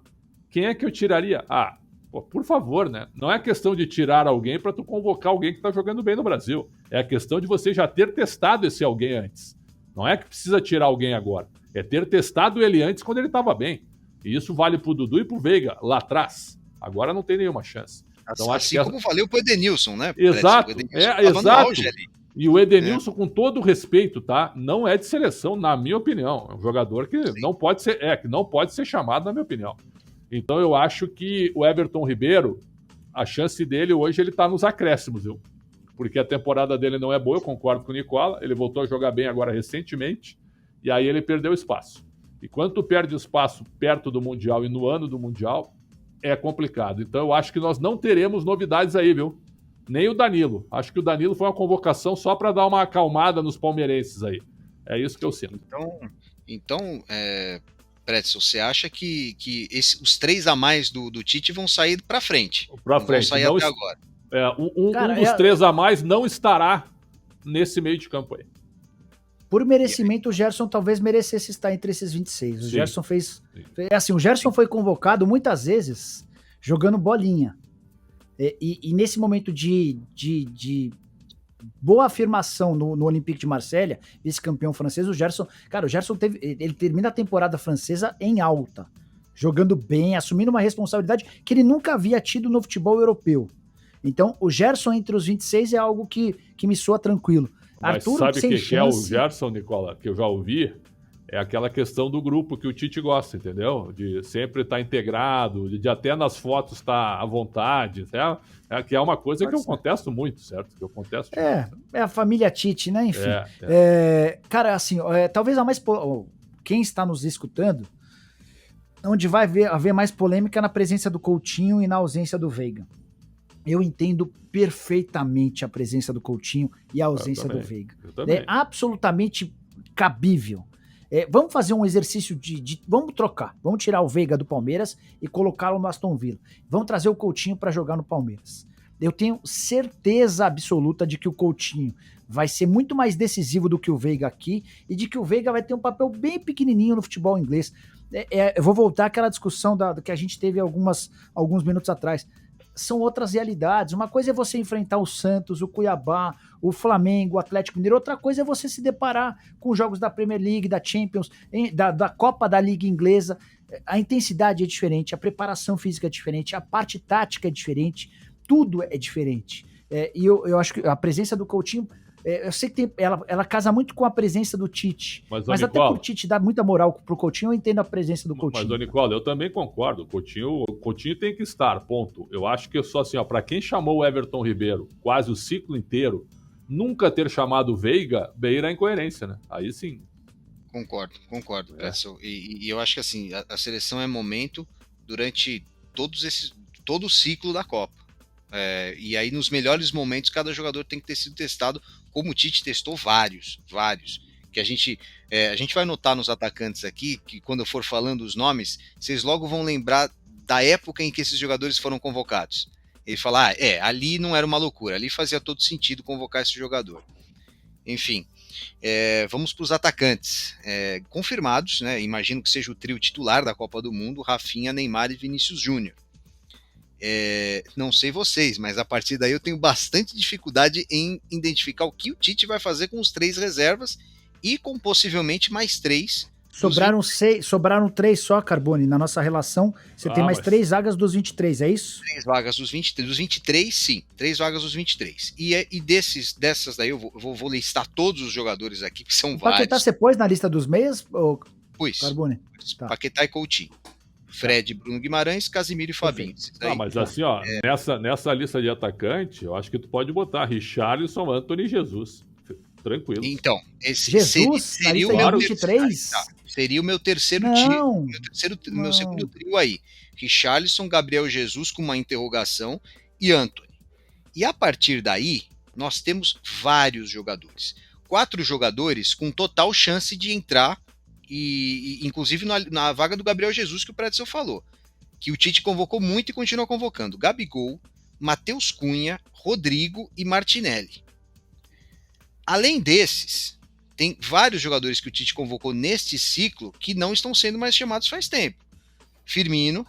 quem é que eu tiraria? Ah, pô, por favor, né? Não é questão de tirar alguém para tu convocar alguém que tá jogando bem no Brasil. É a questão de você já ter testado esse alguém antes. Não é que precisa tirar alguém agora. É ter testado ele antes quando ele estava bem. E isso vale pro Dudu e pro Veiga, lá atrás. Agora não tem nenhuma chance. Então, assim como valeu pro Edenilson, né? Exato, exato. Ali. E o Edenilson, com todo respeito, tá? Não é de seleção, na minha opinião. É um jogador que não pode ser chamado, na minha opinião. Então eu acho que o Everton Ribeiro, a chance dele hoje, ele tá nos acréscimos, viu? Porque a temporada dele não é boa, eu concordo com o Nicola. Ele voltou a jogar bem agora recentemente, e aí ele perdeu espaço. E quando tu perde espaço perto do Mundial e no ano do Mundial, é complicado. Então eu acho que nós não teremos novidades aí, viu? Nem o Danilo. Acho que o Danilo foi uma convocação só para dar uma acalmada nos palmeirenses aí. É isso que eu sinto. Então Pretzel, você acha que os 3 a mais do Tite vão sair para frente? Para frente. Vão sair até agora. Um dos 3 a mais não estará nesse meio de campo aí. Por merecimento, o Gerson talvez merecesse estar entre esses 26. O Gerson fez... Assim, o Gerson foi convocado muitas vezes jogando bolinha. E nesse momento de boa afirmação no Olympique de Marselha, vice-campeão francês, o Gerson ele termina a temporada francesa em alta, jogando bem, assumindo uma responsabilidade que ele nunca havia tido no futebol europeu. Então, o Gerson entre os 26 é algo que me soa tranquilo. Mas Arthur, sabe o que é o Gerson, Nicola, que eu já ouvi? É aquela questão do grupo que o Tite gosta, entendeu? De sempre estar integrado, de até nas fotos estar à vontade, certo? Que é uma coisa que eu contesto muito, certo? Que eu contesto muito. É a família Tite, né? Enfim. Cara, assim, talvez a mais... Quem está nos escutando, onde vai haver mais polêmica na presença do Coutinho e na ausência do Veiga. Eu entendo perfeitamente a presença do Coutinho e a ausência do Veiga. É absolutamente cabível. Vamos fazer um exercício vamos trocar. Vamos tirar o Veiga do Palmeiras e colocá-lo no Aston Villa. Vamos trazer o Coutinho para jogar no Palmeiras. Eu tenho certeza absoluta de que o Coutinho vai ser muito mais decisivo do que o Veiga aqui e de que o Veiga vai ter um papel bem pequenininho no futebol inglês. Eu vou voltar àquela discussão que a gente teve alguns minutos atrás. São outras realidades. Uma coisa é você enfrentar o Santos, o Cuiabá, o Flamengo, o Atlético Mineiro. Outra coisa é você se deparar com jogos da Premier League, da Champions, da Copa da Liga Inglesa. A intensidade é diferente, a preparação física é diferente, a parte tática é diferente, tudo é diferente. E eu acho que a presença do Coutinho... eu sei que ela casa muito com a presença do Tite. Mas até por Tite dar muita moral pro Coutinho, eu entendo a presença do Coutinho. Mas, Nicola, eu também concordo. O Coutinho tem que estar, ponto. Eu acho que só assim, para quem chamou o Everton Ribeiro quase o ciclo inteiro, nunca ter chamado o Veiga, beira a incoerência, né? Aí sim. Concordo, Pretzel. E eu acho que assim, a seleção é momento durante todo o ciclo da Copa. E aí nos melhores momentos cada jogador tem que ter sido testado, como o Tite testou vários, que a gente vai notar nos atacantes aqui, que quando eu for falando os nomes, vocês logo vão lembrar da época em que esses jogadores foram convocados. Ele fala, ali não era uma loucura, ali fazia todo sentido convocar esse jogador. Enfim, vamos para os atacantes confirmados, né? Imagino que seja o trio titular da Copa do Mundo, Rafinha, Neymar e Vinícius Júnior. Não sei vocês, mas a partir daí eu tenho bastante dificuldade em identificar o que o Tite vai fazer com os 3 reservas e com possivelmente mais 3. Sobraram 3 só, Carbone. Na nossa relação, você tem mais 3 vagas dos 23, é isso? 3 vagas dos 23. Dos 23, sim. 3 vagas dos 23. E dessas daí, eu vou listar todos os jogadores aqui, que são vários. Paquetá você pôs na lista dos meias, Pus. Carbone? Tá. Paquetá e Coutinho. Fred, Bruno Guimarães, Casimiro e Fabinho. Mas assim, nessa lista de atacante, eu acho que tu pode botar Richarlison, Antony e Jesus. Tranquilo. Então, esse Jesus, seria o meu 23? Seria o meu terceiro trio. Meu segundo trio aí. Richarlison, Gabriel Jesus com uma interrogação e Antony. E a partir daí, nós temos vários jogadores. 4 jogadores com total chance de entrar, e inclusive na vaga do Gabriel Jesus, que o Pretzel falou, que o Tite convocou muito e continua convocando: Gabigol, Matheus Cunha, Rodrigo e Martinelli. Além desses, tem vários jogadores que o Tite convocou neste ciclo que não estão sendo mais chamados faz tempo. Firmino,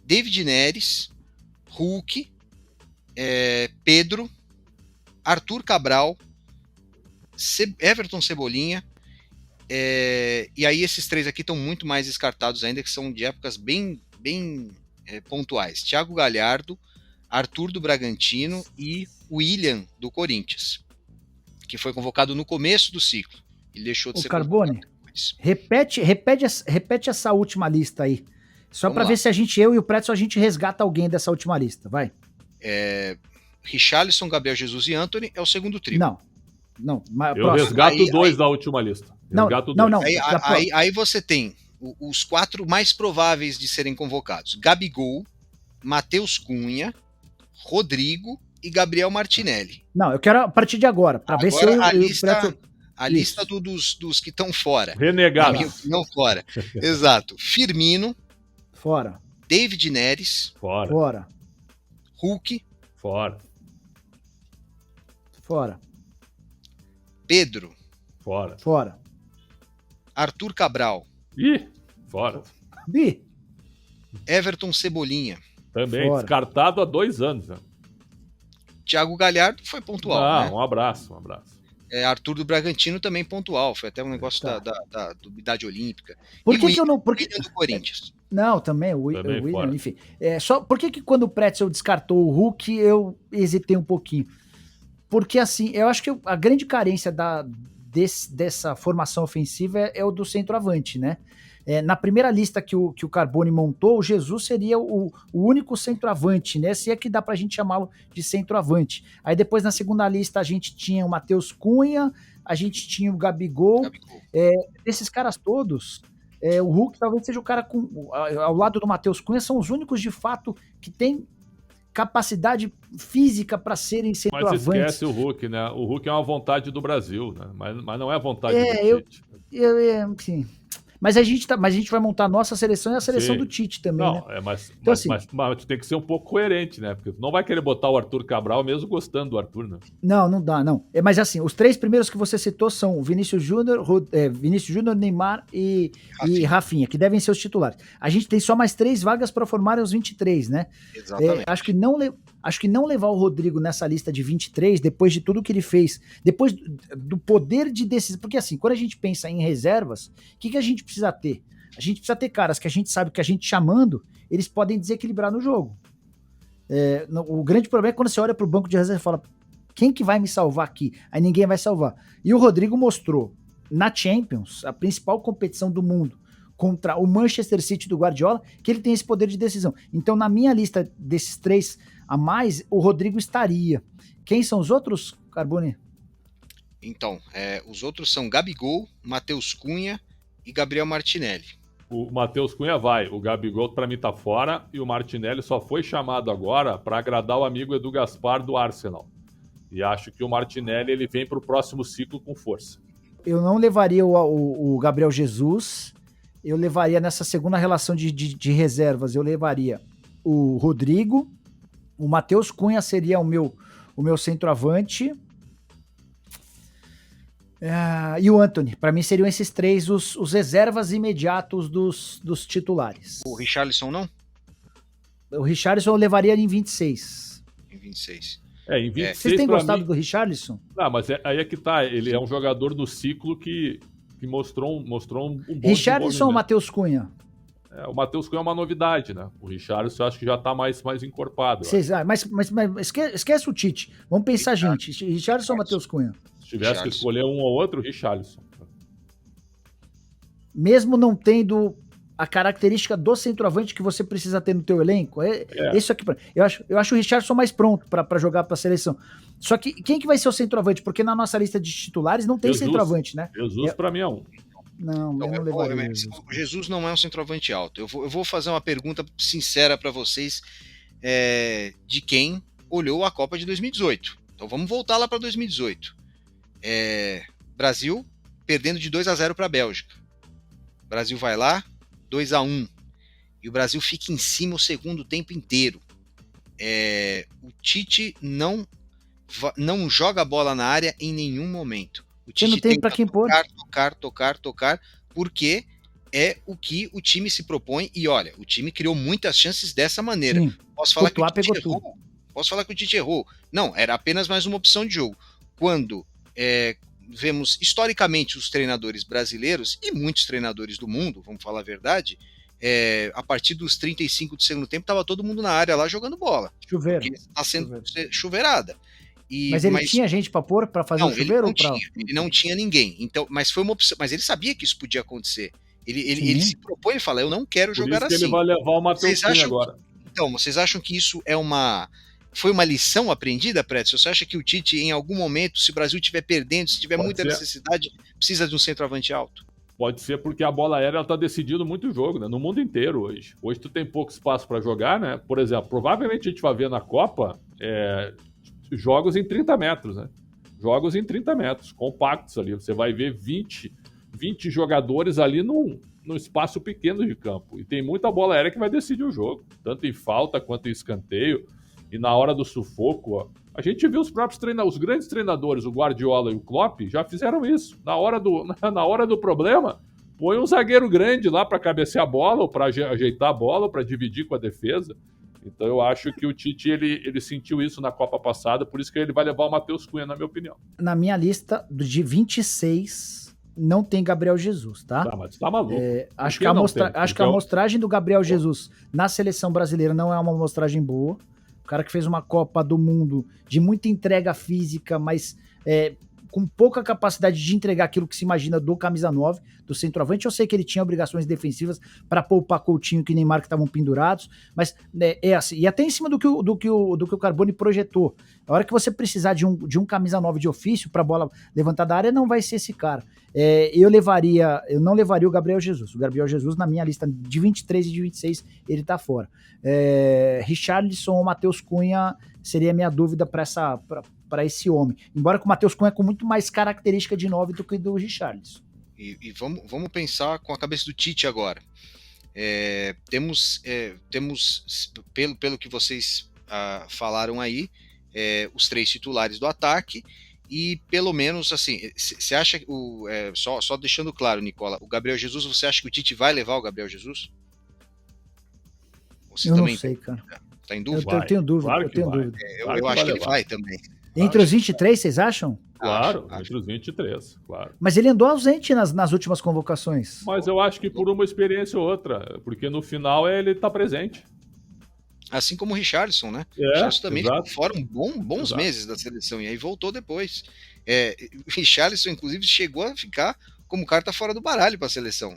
David Neres, Hulk, Pedro, Arthur Cabral, Everton Cebolinha, e aí esses 3 aqui estão muito mais descartados ainda, que são de épocas bem pontuais. Thiago Galhardo, Arthur do Bragantino e William do Corinthians, que foi convocado no começo do ciclo. Ele deixou de ser Carbone, repete essa última lista aí. Só para ver se eu e o Pretzel a gente resgata alguém dessa última lista, vai. Richarlison, Gabriel Jesus e Antony é o segundo trio. Não. Eu resgato 2 da última lista. Não. Aí você tem os 4 mais prováveis de serem convocados: Gabigol, Matheus Cunha, Rodrigo e Gabriel Martinelli. Não, eu quero a partir de agora, para ver se a lista dos que estão fora. Renegados. Não fora. Exato. Firmino. Fora. David Neres. Fora. Hulk. Fora. Pedro. Fora. Arthur Cabral. Ih, fora. Everton Cebolinha. Também, descartado há 2 anos. Né? Thiago Galhardo foi pontual. Né? Um abraço. Arthur do Bragantino também pontual. Foi até um negócio da unidade olímpica. Por que eu não... William do Corinthians. Não, também, o William, enfim. Só, por que quando o Pretzel descartou o Hulk, eu hesitei um pouquinho? Porque, assim, eu acho que a grande carência dessa formação ofensiva é o do centroavante, né? Na primeira lista que o Carbone montou, o Jesus seria o único centroavante, né? Se é que dá pra gente chamá-lo de centroavante. Aí depois, na segunda lista, a gente tinha o Matheus Cunha, a gente tinha o Gabigol. Esses caras todos, o Hulk talvez seja o cara ao lado do Matheus Cunha, são os únicos, de fato, que tem capacidade física para serem centroavantes. Mas esquece o Hulk, né? O Hulk é uma vontade do Brasil, né? Mas não é a vontade do Tite. Sim. Mas a gente vai montar a nossa seleção e a seleção do Tite também, não, né? Mas tu tem que ser um pouco coerente, né? Porque tu não vai querer botar o Arthur Cabral mesmo gostando do Arthur, né? Não dá, não. Mas assim, os 3 primeiros que você citou são o Vinícius Júnior, Neymar e Rafinha, que devem ser os titulares. A gente tem só mais 3 vagas para formarem os 23, né? Exatamente. Acho que não levar o Rodrigo nessa lista de 23, depois de tudo que ele fez, depois do poder de decisão. Porque assim, quando a gente pensa em reservas, o que a gente precisa ter? A gente precisa ter caras que a gente sabe que a gente chamando, eles podem desequilibrar no jogo. O grande problema é quando você olha para o banco de reserva e fala, quem que vai me salvar aqui? Aí ninguém vai salvar. E o Rodrigo mostrou na Champions, a principal competição do mundo, contra o Manchester City do Guardiola, que ele tem esse poder de decisão. Então, na minha lista desses 3 a mais, o Rodrigo estaria. Quem são os outros, Carbone? Então, os outros são Gabigol, Matheus Cunha e Gabriel Martinelli. O Matheus Cunha vai, o Gabigol para mim tá fora e o Martinelli só foi chamado agora para agradar o amigo Edu Gaspar do Arsenal. E acho que o Martinelli ele vem para o próximo ciclo com força. Eu não levaria o Gabriel Jesus, eu levaria nessa segunda relação de reservas, eu levaria o Rodrigo, o Matheus Cunha seria o meu centroavante, e o Antony. Para mim seriam esses 3 os reservas imediatos dos titulares. O Richarlison não? O Richarlison eu levaria em 26. Em 26. Em 26 Vocês têm gostado do Richarlison? Não, mas aí é que tá. Ele é um jogador do ciclo que mostrou um bom Richarlison ou Matheus Cunha? O Matheus Cunha é uma novidade, né? O Richarlison eu acho que já tá mais encorpado. Mas esquece o Tite. Vamos pensar, gente. Richarlison ou Matheus Cunha? Se tivesse que escolher um ou outro, Richarlison. Mesmo não tendo a característica do centroavante que você precisa ter no teu elenco, isso aqui. Eu acho o Richarlison mais pronto para jogar para a seleção. Só que quem que vai ser o centroavante? Porque na nossa lista de titulares não tem centroavante, né? Jesus para mim é um. Não, eu não levaria. O Jesus não é um centroavante alto. Eu vou fazer uma pergunta sincera para vocês, de quem olhou a Copa de 2018. Então vamos voltar lá para 2018. Brasil perdendo de 2-0 para a Bélgica. O Brasil vai lá, 2-1. E o Brasil fica em cima o segundo tempo inteiro. O Tite não joga a bola na área em nenhum momento. O Tite não tem para quem pôr. Tocar, porque é o que o time se propõe. E olha, o time criou muitas chances dessa maneira. Sim. Posso falar Courtois que o Tite pegou errou? Posso falar que o Tite errou? Não, era apenas mais uma opção de jogo. Quando vemos historicamente os treinadores brasileiros e muitos treinadores do mundo, vamos falar a verdade, a partir dos 35 do segundo tempo estava todo mundo na área lá jogando bola. Chuveiro. Está sendo chuveirada. Mas ele tinha gente para pôr, para fazer o chuveiro? Ele não tinha ninguém. Então, mas foi uma opção. Mas ele sabia que isso podia acontecer. Ele se propõe e fala: eu não quero jogar assim. Ele vai levar o Matheus Cunha agora. Então, vocês acham que isso foi uma lição aprendida, Prédio? Você acha que o Tite, em algum momento, se o Brasil estiver perdendo, se tiver muita necessidade, precisa de um centroavante alto? Pode ser porque a bola aérea está decidindo muito o jogo, né? No mundo inteiro hoje. Hoje tu tem pouco espaço para jogar, né? Por exemplo, provavelmente a gente vai ver na Copa jogos em 30 metros, né? Jogos em 30 metros, compactos ali. Você vai ver 20 jogadores ali num espaço pequeno de campo. E tem muita bola aérea que vai decidir o jogo, tanto em falta quanto em escanteio. E na hora do sufoco, ó, a gente viu os próprios os grandes treinadores, o Guardiola e o Klopp, já fizeram isso. Na hora do problema, põe um zagueiro grande lá para cabecear a bola, ou para ajeitar a bola, ou para dividir com a defesa. Então eu acho que o Tite, ele sentiu isso na Copa passada, por isso que ele vai levar o Matheus Cunha, na minha opinião. Na minha lista de 26, não tem Gabriel Jesus, tá? Tá, mas tá maluco. Acho que a amostragem do Gabriel Jesus na seleção brasileira não é uma amostragem boa. O cara que fez uma Copa do Mundo de muita entrega física, mas com pouca capacidade de entregar aquilo que se imagina do camisa 9, do centroavante. Eu sei que ele tinha obrigações defensivas para poupar Coutinho e Neymar, que estavam pendurados, mas assim, e até em cima do que o Carboni projetou. A hora que você precisar de um camisa 9 de ofício para bola levantada da área, não vai ser esse cara. Eu não levaria o Gabriel Jesus. O Gabriel Jesus, na minha lista de 23 e de 26, ele tá fora. Richarlison ou Matheus Cunha seria a minha dúvida para esse homem. Embora que o Matheus Cunha é com muito mais característica de 9 do que do Richarlison. E vamos pensar com a cabeça do Tite agora. Temos pelo que vocês falaram aí, os 3 titulares do ataque. E pelo menos, assim, você acha que só deixando claro, Nicola, o Gabriel Jesus, você acha que o Tite vai levar o Gabriel Jesus? Eu não sei, cara. Tá em dúvida? Eu tenho dúvida. Claro que vai. Eu acho que ele vai também. Entre os 23, vocês acham? Claro, entre os 23, claro. Mas ele andou ausente nas últimas convocações. Mas eu acho que por uma experiência ou outra, porque no final ele tá presente. Assim como o Richarlison, né? O Richarlison também ficou fora bons meses da seleção, e aí voltou depois. O Richarlison, inclusive, chegou a ficar como carta fora do baralho para a seleção.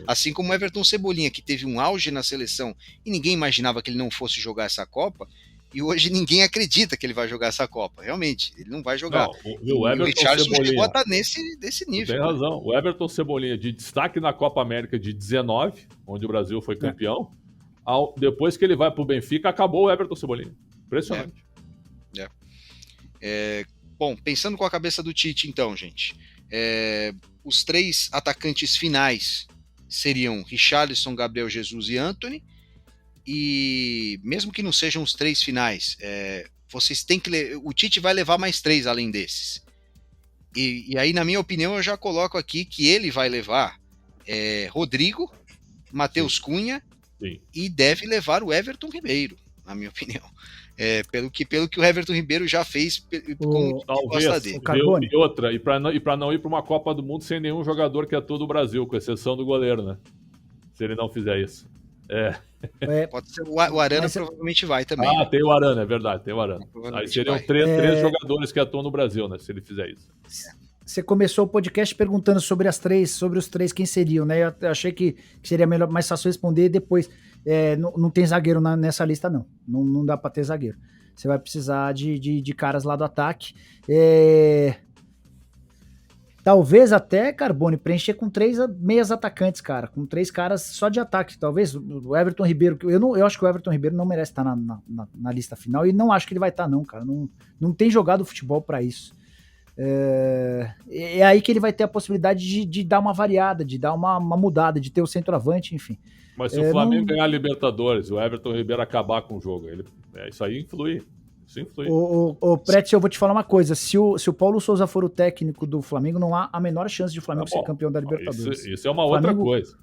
Assim como o Everton Cebolinha, que teve um auge na seleção e ninguém imaginava que ele não fosse jogar essa Copa, e hoje ninguém acredita que ele vai jogar essa Copa. Realmente, ele não vai jogar. Não, o Richarlison chegou a estar nesse nível. Tem razão. O Everton Cebolinha, de destaque na Copa América de 19, onde o Brasil foi campeão, depois que ele vai para o Benfica, acabou o Everton Cebolinha. Impressionante. Bom, pensando com a cabeça do Tite, então, gente, os 3 atacantes finais seriam Richarlison, Gabriel Jesus e Antony. E mesmo que não sejam os 3 finais, vocês têm que o Tite vai levar mais 3 além desses. E aí, na minha opinião, eu já coloco aqui que ele vai levar Rodrigo, Matheus Cunha. Sim. E deve levar o Everton Ribeiro, na minha opinião. Pelo que o Everton Ribeiro já fez com a costa dele. E outra, e para não ir para uma Copa do Mundo sem nenhum jogador que atua do Brasil, com exceção do goleiro, né? Se ele não fizer isso. Pode ser o Arana, provavelmente vai também. Tem o Arana, é verdade, tem o Arana. Aí seriam 3 jogadores que atuam no Brasil, né? Se ele fizer isso. Você começou o podcast perguntando sobre os 3 quem seriam, né? Eu achei que seria mais fácil responder depois. Não tem zagueiro nessa lista, não. Não dá pra ter zagueiro. Você vai precisar de caras lá do ataque. Talvez até, Carboni, preencher com 3 meias atacantes, cara. Com 3 caras só de ataque. Talvez o Everton Ribeiro. Eu acho que o Everton Ribeiro não merece estar na lista final. E não acho que ele vai estar, não, cara. Não tem jogado futebol pra isso. É aí que ele vai ter a possibilidade de dar uma variada, de dar uma mudada, de ter o centroavante, enfim. Mas se o Flamengo ganhar a Libertadores, o Everton Ribeiro acabar com o jogo, isso aí influi. Isso influi. O Pretzel, eu vou te falar uma coisa. Se o Paulo Souza for o técnico do Flamengo, não há a menor chance de o Flamengo ser campeão da Libertadores. Isso é uma outra coisa.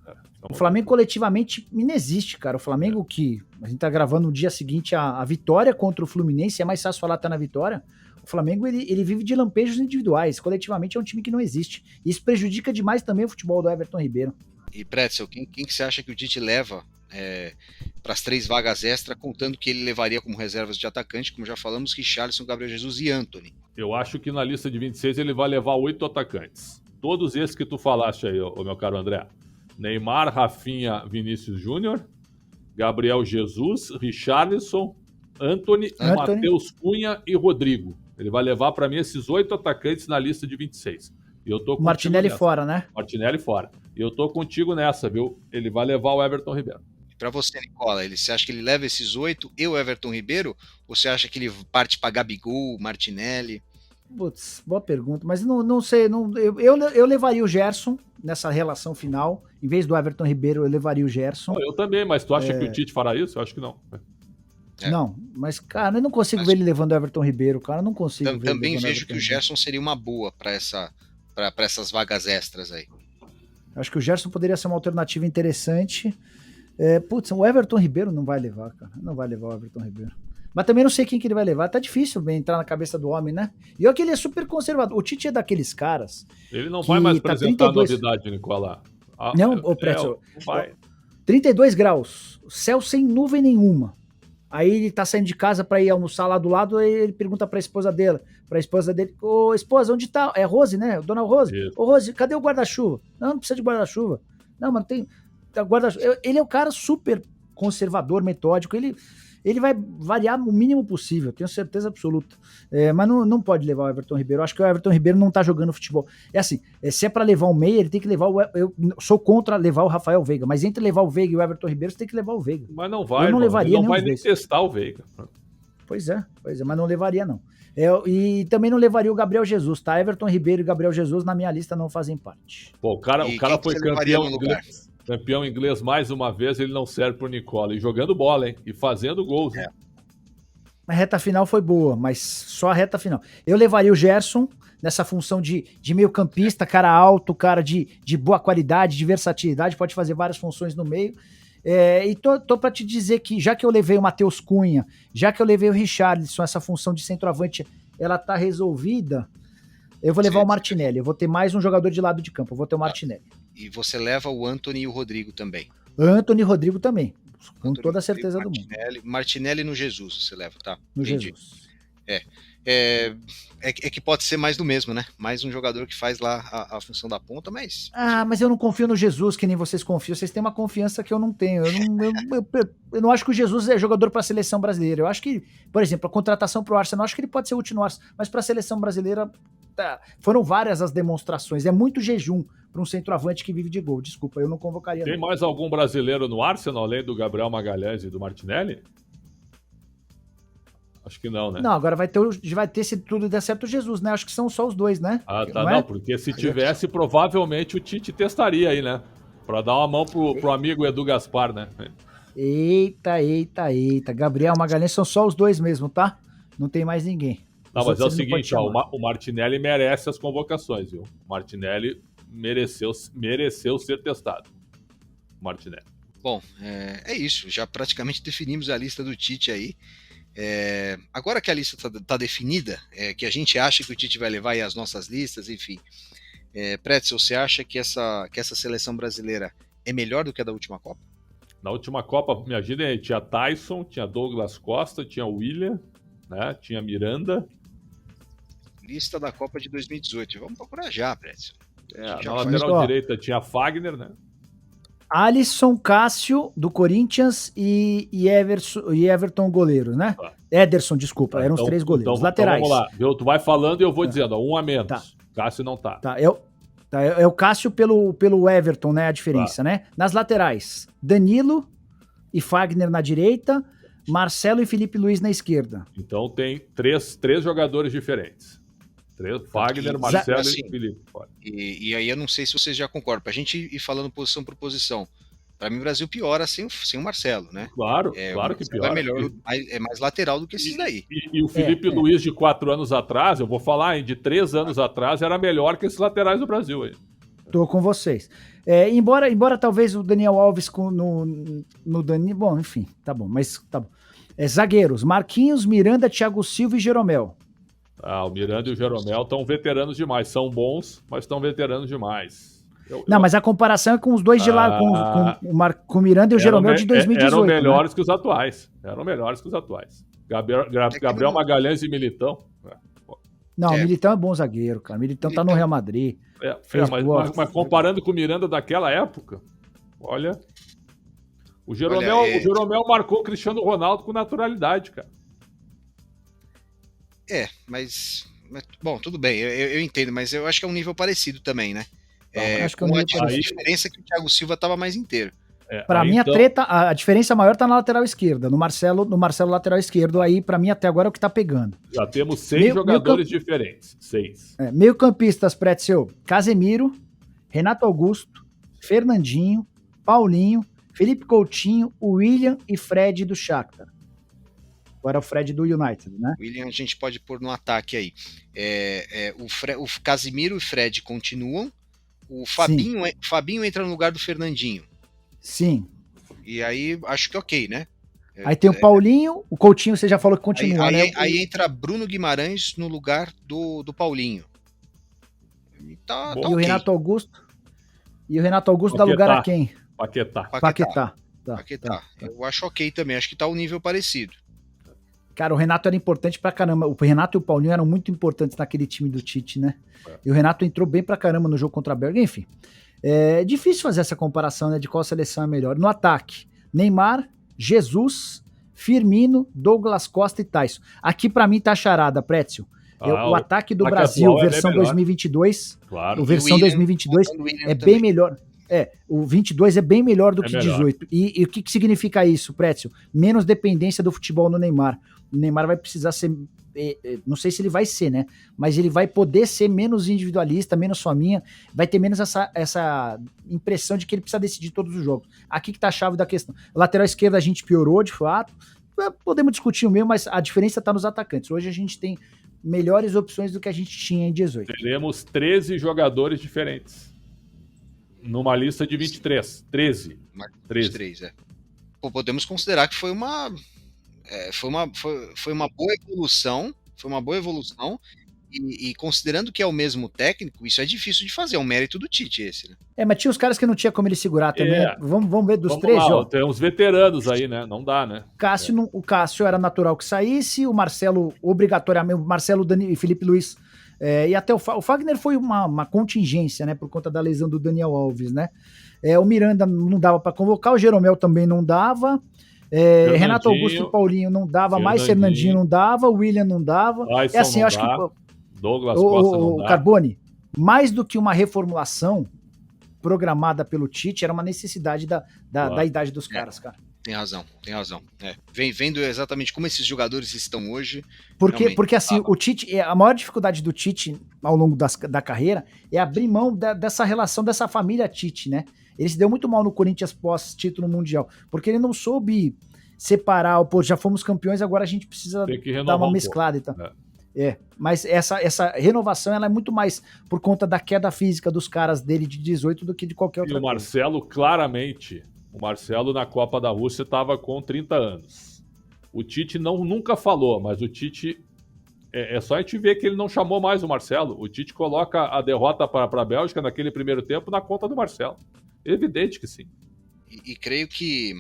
O Flamengo coletivamente inexiste, cara. O Flamengo que a gente tá gravando no dia seguinte a vitória contra o Fluminense, é mais fácil falar tá na vitória. O Flamengo, ele vive de lampejos individuais. Coletivamente é um time que não existe. Isso prejudica demais também o futebol do Everton Ribeiro. E Pretzel, quem que você acha que o Tite leva para as 3 vagas extra, contando que ele levaria como reservas de atacante, como já falamos, Richarlison, Gabriel Jesus e Antony? Eu acho que na lista de 26 ele vai levar 8 atacantes. Todos esses que tu falaste aí, ô meu caro André. Neymar, Rafinha, Vinícius Júnior, Gabriel Jesus, Richarlison, Antony, Matheus Cunha e Rodrigo. Ele vai levar para mim esses 8 atacantes na lista de 26. E eu tô Martinelli fora, né? Martinelli fora. E eu tô contigo nessa, viu? Ele vai levar o Everton Ribeiro. E para você, Nicola, você acha que ele leva esses 8 e o Everton Ribeiro? Ou você acha que ele parte para Gabigol, Martinelli? Putz, boa pergunta, mas não sei, eu levaria o Gerson nessa relação final, em vez do Everton Ribeiro, eu levaria o Gerson. Eu também, mas tu acha que o Tite fará isso? Eu acho que não. Não, mas, cara, eu não consigo ver ele levando o Everton Ribeiro, cara, eu não consigo ver. Também vejo que o Gerson seria uma boa para essas vagas extras aí. Acho que o Gerson poderia ser uma alternativa interessante. Putz, o Everton Ribeiro não vai levar, cara, não vai levar o Everton Ribeiro. Mas também não sei quem que ele vai levar. Tá difícil entrar na cabeça do homem, né? E olha que ele é super conservador. O Tite é daqueles caras. Ele não vai mais apresentar novidade, Nicola. Não, Pretzel. 32 graus. Céu sem nuvem nenhuma. Aí ele tá saindo de casa pra ir almoçar lá do lado. Aí ele pergunta pra esposa dele. Ô, esposa, onde tá? É Rose, né? Dona Rose. Isso. Ô, Rose, cadê o guarda-chuva? Não precisa de guarda-chuva. Não, mas tem guarda-chuva. Ele é um cara super conservador, metódico. Ele vai variar o mínimo possível, tenho certeza absoluta. Mas não pode levar o Everton Ribeiro. Eu acho que o Everton Ribeiro não tá jogando futebol. É assim, se é pra levar um meia, ele tem que levar eu sou contra levar o Rafael Veiga, mas entre levar o Veiga e o Everton Ribeiro, você tem que levar o Veiga. Mas não vai, eu não levaria, não vai nem testar o Veiga. Pois é, mas não levaria não. E também não levaria o Gabriel Jesus, tá? Everton Ribeiro e Gabriel Jesus na minha lista não fazem parte. Pô, o cara foi campeão inglês mais uma vez, ele não serve pro Nicola. E jogando bola, hein? E fazendo gols. A reta final foi boa, mas só a reta final. Eu levaria o Gerson nessa função de meio campista, cara alto, cara de boa qualidade, de versatilidade, pode fazer várias funções no meio. E tô pra te dizer que, já que eu levei o Matheus Cunha, já que eu levei o Richarlison, essa função de centroavante, ela tá resolvida, eu vou levar o Martinelli. Eu vou ter mais um jogador de lado de campo, eu vou ter o Martinelli. E você leva o Antony e o Rodrigo também? Antony e Rodrigo também, com toda a certeza do mundo. Martinelli no Jesus você leva, tá? No Entendi. Jesus. É que pode ser mais do mesmo, né? Mais um jogador que faz lá a função da ponta, mas... mas eu não confio no Jesus, que nem vocês confiam. Vocês têm uma confiança que eu não tenho. Eu não acho que o Jesus é jogador para a seleção brasileira. Eu acho que, por exemplo, a contratação para o Arsenal, eu acho que ele pode ser útil no Arsenal, mas para a seleção brasileira, foram várias as demonstrações. É muito jejum para um centroavante que vive de gol. Desculpa, eu não convocaria. Tem mais algum brasileiro no Arsenal, além do Gabriel Magalhães e do Martinelli? Acho que não, né? Não, agora vai ter, se tudo der certo, o Jesus, né? Acho que são só os dois, né? Não, porque se tivesse, provavelmente o Tite testaria aí, né? Pra dar uma mão pro amigo Edu Gaspar, né? Eita. Gabriel Magalhães são só os dois mesmo, tá? Não tem mais ninguém. Não, mas é o seguinte, o Martinelli merece as convocações, viu? O Martinelli mereceu ser testado. Martinelli. Bom, é isso. Já praticamente definimos a lista do Tite aí. Agora que a lista tá definida, que a gente acha que o Tite vai levar aí as nossas listas, enfim. Pretzel, você acha que essa seleção brasileira é melhor do que a da última Copa? Na última Copa, me ajuda aí, tinha Tyson, tinha Douglas Costa, tinha William, né? Tinha Miranda. Lista da Copa de 2018. Vamos procurar já, Pretzel. Na lateral direita tinha Fagner, né? Alisson, Cássio, do Corinthians e Everton, goleiro, né? Ederson, desculpa, eram os 3 goleiros. Então, laterais. Então vamos lá, tu vai falando e eu vou dizendo, um a menos. Tá. Cássio não tá. É o Cássio pelo Everton, né? A diferença, né? Nas laterais, Danilo e Fagner na direita, Marcelo e Felipe Luiz na esquerda. Então tem três jogadores diferentes. Fagner, Marcelo e Felipe. E aí eu não sei se vocês já concordam. Pra gente ir falando posição por posição. Para mim o Brasil piora sem o Marcelo, né? Claro que piora. É melhor, é mais lateral do que esses daí. E o Felipe Luiz de 4 anos atrás, eu vou falar, de 3 anos atrás, era melhor que esses laterais do Brasil aí. Tô com vocês. Embora talvez o Daniel Alves no Dani... Bom, enfim, tá bom, mas tá bom. Zagueiros, Marquinhos, Miranda, Thiago Silva e Jeromel. O Miranda e o Jeromel estão veteranos demais. São bons, mas estão veteranos demais. Mas a comparação é com os dois de lá, com o Miranda e o Jeromel de 2018. Eram melhores, né, que os atuais. Gabriel Magalhães e Militão. Não, o Militão é bom zagueiro, cara. O Militão tá no Real Madrid. Mas comparando com o Miranda daquela época, olha... O Jeromel marcou o Cristiano Ronaldo com naturalidade, cara. Mas bom, tudo bem, eu entendo, mas eu acho que é um nível parecido também, né? Acho que com a diferença que o Thiago Silva estava mais inteiro. Pra mim, a diferença maior tá na lateral esquerda, no Marcelo lateral esquerdo, aí pra mim até agora é o que tá pegando. Já temos 6 jogadores diferentes, 6. Meio campistas, Pretzel, Casemiro, Renato Augusto, Fernandinho, Paulinho, Felipe Coutinho, William e Fred do Shakhtar. Agora o Fred do United, né? William a gente pode pôr no ataque aí. O Casemiro e o Fred continuam. O Fabinho entra no lugar do Fernandinho. Sim. E aí acho que ok, né? Aí tem o Paulinho, o Coutinho você já falou que continua, né? Aí entra Bruno Guimarães no lugar do Paulinho. Tá e okay. O Renato Augusto? E o Renato Augusto dá lugar a quem? Paquetá. Tá. Eu acho ok também, acho que tá um nível parecido. Cara, o Renato era importante pra caramba. O Renato e o Paulinho eram muito importantes naquele time do Tite, né? E o Renato entrou bem pra caramba no jogo contra a Bélgica. Enfim, é difícil fazer essa comparação, né, de qual seleção é melhor. No ataque, Neymar, Jesus, Firmino, Douglas Costa e Tyson. Aqui pra mim tá charada, Pretzel. O ataque do Brasil, versão 2022, claro. Versão 2022 é bem melhor. O 22 é bem melhor do que 18. E o que significa isso, Pretzel? Menos dependência do futebol no Neymar. O Neymar vai precisar ser, não sei se ele vai ser, né? Mas ele vai poder ser menos individualista, menos faminha, vai ter menos essa impressão de que ele precisa decidir todos os jogos. Aqui que tá a chave da questão. Lateral esquerda a gente piorou, de fato. Podemos discutir o mesmo, mas a diferença tá nos atacantes. Hoje a gente tem melhores opções do que a gente tinha em 18. Teremos 13 jogadores diferentes. Numa lista de 23. 13. 23, podemos considerar que foi uma boa evolução. Foi uma boa evolução. E considerando que é o mesmo técnico, isso é difícil de fazer. É um mérito do Tite esse, né? Mas tinha os caras que não tinha como ele segurar também. Vamos ver dos 13, ó. Tem uns veteranos aí, né? Não dá, né? O Cássio era natural que saísse. O Marcelo, obrigatoriamente. O Marcelo, Dani e Felipe Luiz. E até o Fagner foi uma contingência, né, por conta da lesão do Daniel Alves, né? O Miranda não dava para convocar, o Jeromel também não dava, Renato Augusto e Paulinho não dava, mais Fernandinho não dava, o William não dava. Tyson eu acho que Douglas Costa não dá. Carbone, mais do que uma reformulação programada pelo Tite, era uma necessidade da idade dos caras, cara. Tem razão. Vendo exatamente como esses jogadores estão hoje. Porque assim, o Tite, a maior dificuldade do Tite ao longo da carreira é abrir mão dessa relação, dessa família Tite, né? Ele se deu muito mal no Corinthians pós-título mundial, porque ele não soube separar, já fomos campeões, agora a gente precisa dar uma mesclada e tal. Mas essa renovação ela é muito mais por conta da queda física dos caras dele de 18 do que de qualquer outra coisa. E o Marcelo, claramente... O Marcelo na Copa da Rússia estava com 30 anos. O Tite nunca falou, mas o Tite... É só a gente ver que ele não chamou mais o Marcelo. O Tite coloca a derrota para a Bélgica naquele primeiro tempo na conta do Marcelo. É evidente que sim. E creio que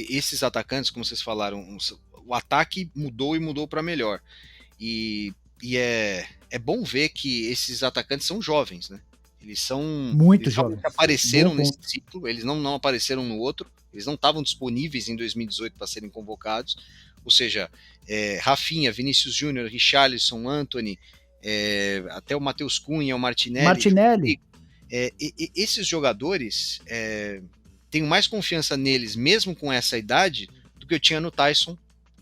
esses atacantes, como vocês falaram, o ataque mudou para melhor. E é bom ver que esses atacantes são jovens, né? Eles são muito jovens. Apareceram nesse ciclo, eles não apareceram no outro, eles não estavam disponíveis em 2018 para serem convocados. Ou seja, Rafinha, Vinícius Júnior, Richarlison, Antony, até o Matheus Cunha, o Martinelli. Esses jogadores, tenho mais confiança neles, mesmo com essa idade, do que eu tinha no Tyson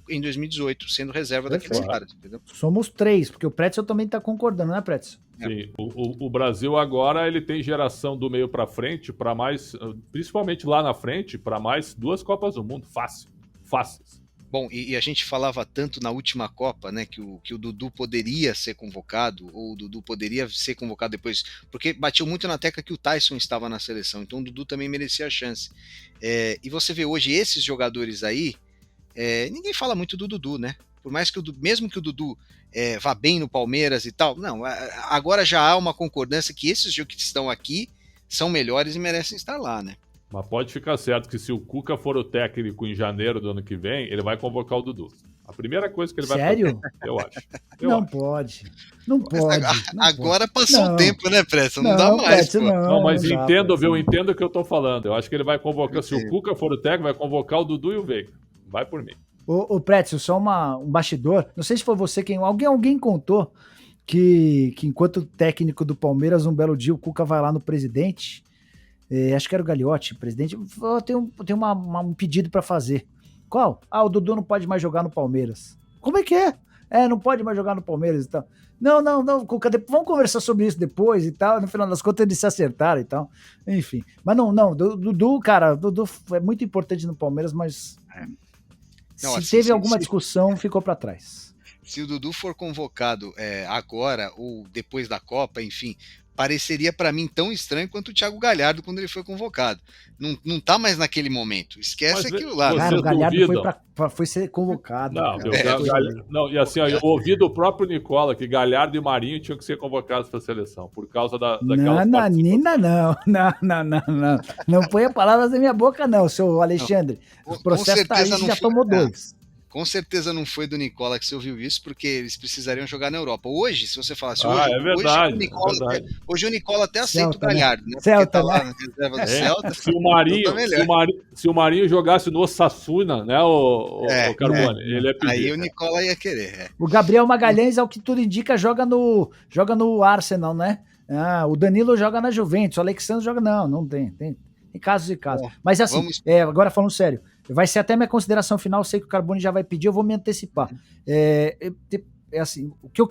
em 2018, sendo reserva daqueles caras, entendeu? Somos 3, porque o Pretzel também tá concordando, né, Pretzel? Sim. O Brasil agora ele tem geração do meio para frente, para mais, principalmente lá na frente, para mais 2 Copas do Mundo, fáceis. Bom, e a gente falava tanto na última Copa, né, que o Dudu poderia ser convocado, ou o Dudu poderia ser convocado depois, porque bateu muito na tecla que o Tyson estava na seleção, então o Dudu também merecia a chance. E você vê hoje esses jogadores aí, ninguém fala muito do Dudu, né? Por mais que mesmo que o Dudu vá bem no Palmeiras e tal, não, agora já há uma concordância que esses que estão aqui são melhores e merecem estar lá, né? Mas pode ficar certo que se o Cuca for o técnico em janeiro do ano que vem, ele vai convocar o Dudu. A primeira coisa que ele vai Sério? fazer, eu acho. Não pode. Não pode. Agora passou o tempo, né, Preston? Não dá mais. Prédio, pô. Não, mas não dá, entendo Prédio. o que eu tô falando. Eu acho que ele vai convocar, se o Cuca for o técnico, vai convocar o Dudu e o Veiga. Vai por mim. Ô, Prédio, só um bastidor. Não sei se foi você quem. Alguém contou que enquanto técnico do Palmeiras, um belo dia o Cuca vai lá no presidente. Acho que era o Gagliotti, presidente. Eu tenho um pedido pra fazer. Qual? O Dudu não pode mais jogar no Palmeiras. Como é que é? Não pode mais jogar no Palmeiras e tal. Não, Cuca, vamos conversar sobre isso depois e tal. No final das contas, eles se acertaram e tal. Enfim. Mas não, Dudu, cara, Dudu é muito importante no Palmeiras, mas Não, se assim, teve alguma discussão, ficou pra trás. Se o Dudu for convocado agora ou depois da Copa, enfim, pareceria para mim tão estranho quanto o Thiago Galhardo quando ele foi convocado. Não tá mais naquele momento. Esquece Mas aquilo lá. Cara, o Galhardo duvidam? foi ser convocado. Não, cara. não, e assim, ó, eu ouvi do próprio Nicola que Galhardo e Marinho tinham que ser convocados para a seleção, por causa daquela. Nananina, não. Não ponha palavras na minha boca, não, seu Alexandre. O processo tá aí, já tomou 2. Com certeza não foi do Nicola que você ouviu isso, porque eles precisariam jogar na Europa. Hoje, se você falasse hoje, é verdade, hoje o Nicola até aceita Celta, o Galhardo, né? Celta, tá lá né? na reserva do Celta. Se o Marinho jogasse no Osasuna, né, o Carbone, ele é pedido. Aí o Nicola ia querer. O Gabriel Magalhães, ao que tudo indica, joga no Arsenal, né? O Danilo joga na Juventus, o Alexandre joga... Não tem casos e casos. Mas assim, agora falando sério, vai ser até minha consideração final, sei que o Carbone já vai pedir, eu vou me antecipar. Assim, o que eu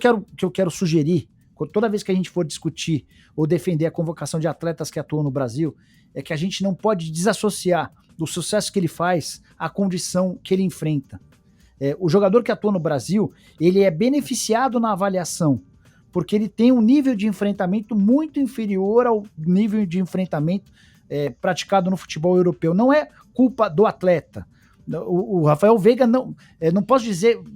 quero sugerir, toda vez que a gente for discutir ou defender a convocação de atletas que atuam no Brasil, é que a gente não pode desassociar do sucesso que ele faz à condição que ele enfrenta. O jogador que atua no Brasil, ele é beneficiado na avaliação, porque ele tem um nível de enfrentamento muito inferior ao nível de enfrentamento praticado no futebol europeu. Não é culpa do atleta. O Rafael Veiga, não posso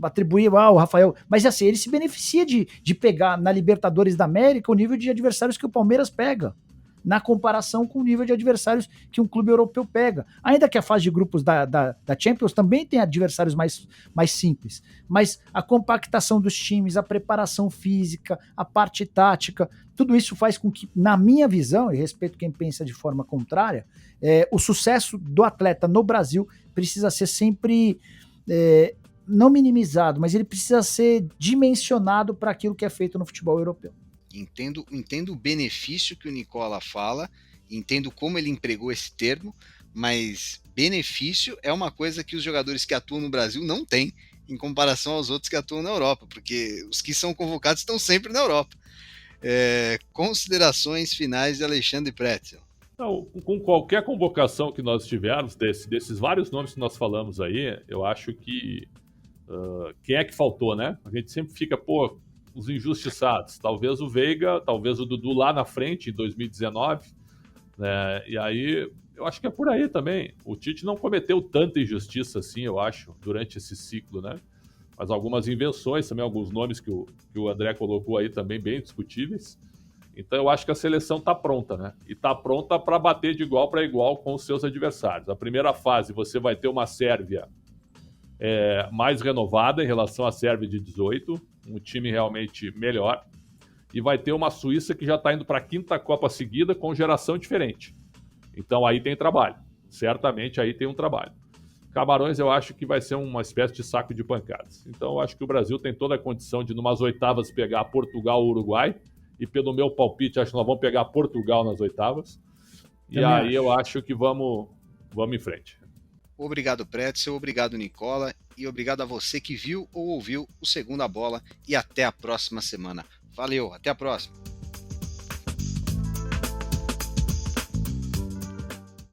atribuir ao Rafael, mas assim, ele se beneficia de pegar na Libertadores da América o nível de adversários que o Palmeiras pega, na comparação com o nível de adversários que um clube europeu pega. Ainda que a fase de grupos da Champions também tem adversários mais simples, mas a compactação dos times, a preparação física, a parte tática, tudo isso faz com que, na minha visão, e respeito quem pensa de forma contrária, o sucesso do atleta no Brasil precisa ser sempre não minimizado, mas ele precisa ser dimensionado para aquilo que é feito no futebol europeu. Entendo o benefício que o Nicola fala, entendo como ele empregou esse termo, mas benefício é uma coisa que os jogadores que atuam no Brasil não têm em comparação aos outros que atuam na Europa, porque os que são convocados estão sempre na Europa. Considerações finais de Alexandre Pretzel. Não, com qualquer convocação que nós tivermos, desses vários nomes que nós falamos aí, eu acho que quem é que faltou, né? A gente sempre fica, os injustiçados. Talvez o Veiga, talvez o Dudu lá na frente, em 2019. Né? E aí, eu acho que é por aí também. O Tite não cometeu tanta injustiça assim, eu acho, durante esse ciclo, né? Mas algumas invenções, também alguns nomes que o André colocou aí também bem discutíveis. Então eu acho que a seleção está pronta, né? E está pronta para bater de igual para igual com os seus adversários. A primeira fase, você vai ter uma Sérvia mais renovada em relação à Sérvia de 18, um time realmente melhor, e vai ter uma Suíça que já está indo para a 5ª Copa seguida com geração diferente. Então aí tem trabalho, certamente aí tem um trabalho. Camarões eu acho que vai ser uma espécie de saco de pancadas. Então eu acho que o Brasil tem toda a condição de, numas oitavas, pegar Portugal ou Uruguai, e pelo meu palpite, acho que nós vamos pegar Portugal nas oitavas, e aí eu acho que vamos em frente. Obrigado, Pretzel, obrigado, Nicola, e obrigado a você que viu ou ouviu o Segunda Bola, e até a próxima semana. Valeu, até a próxima.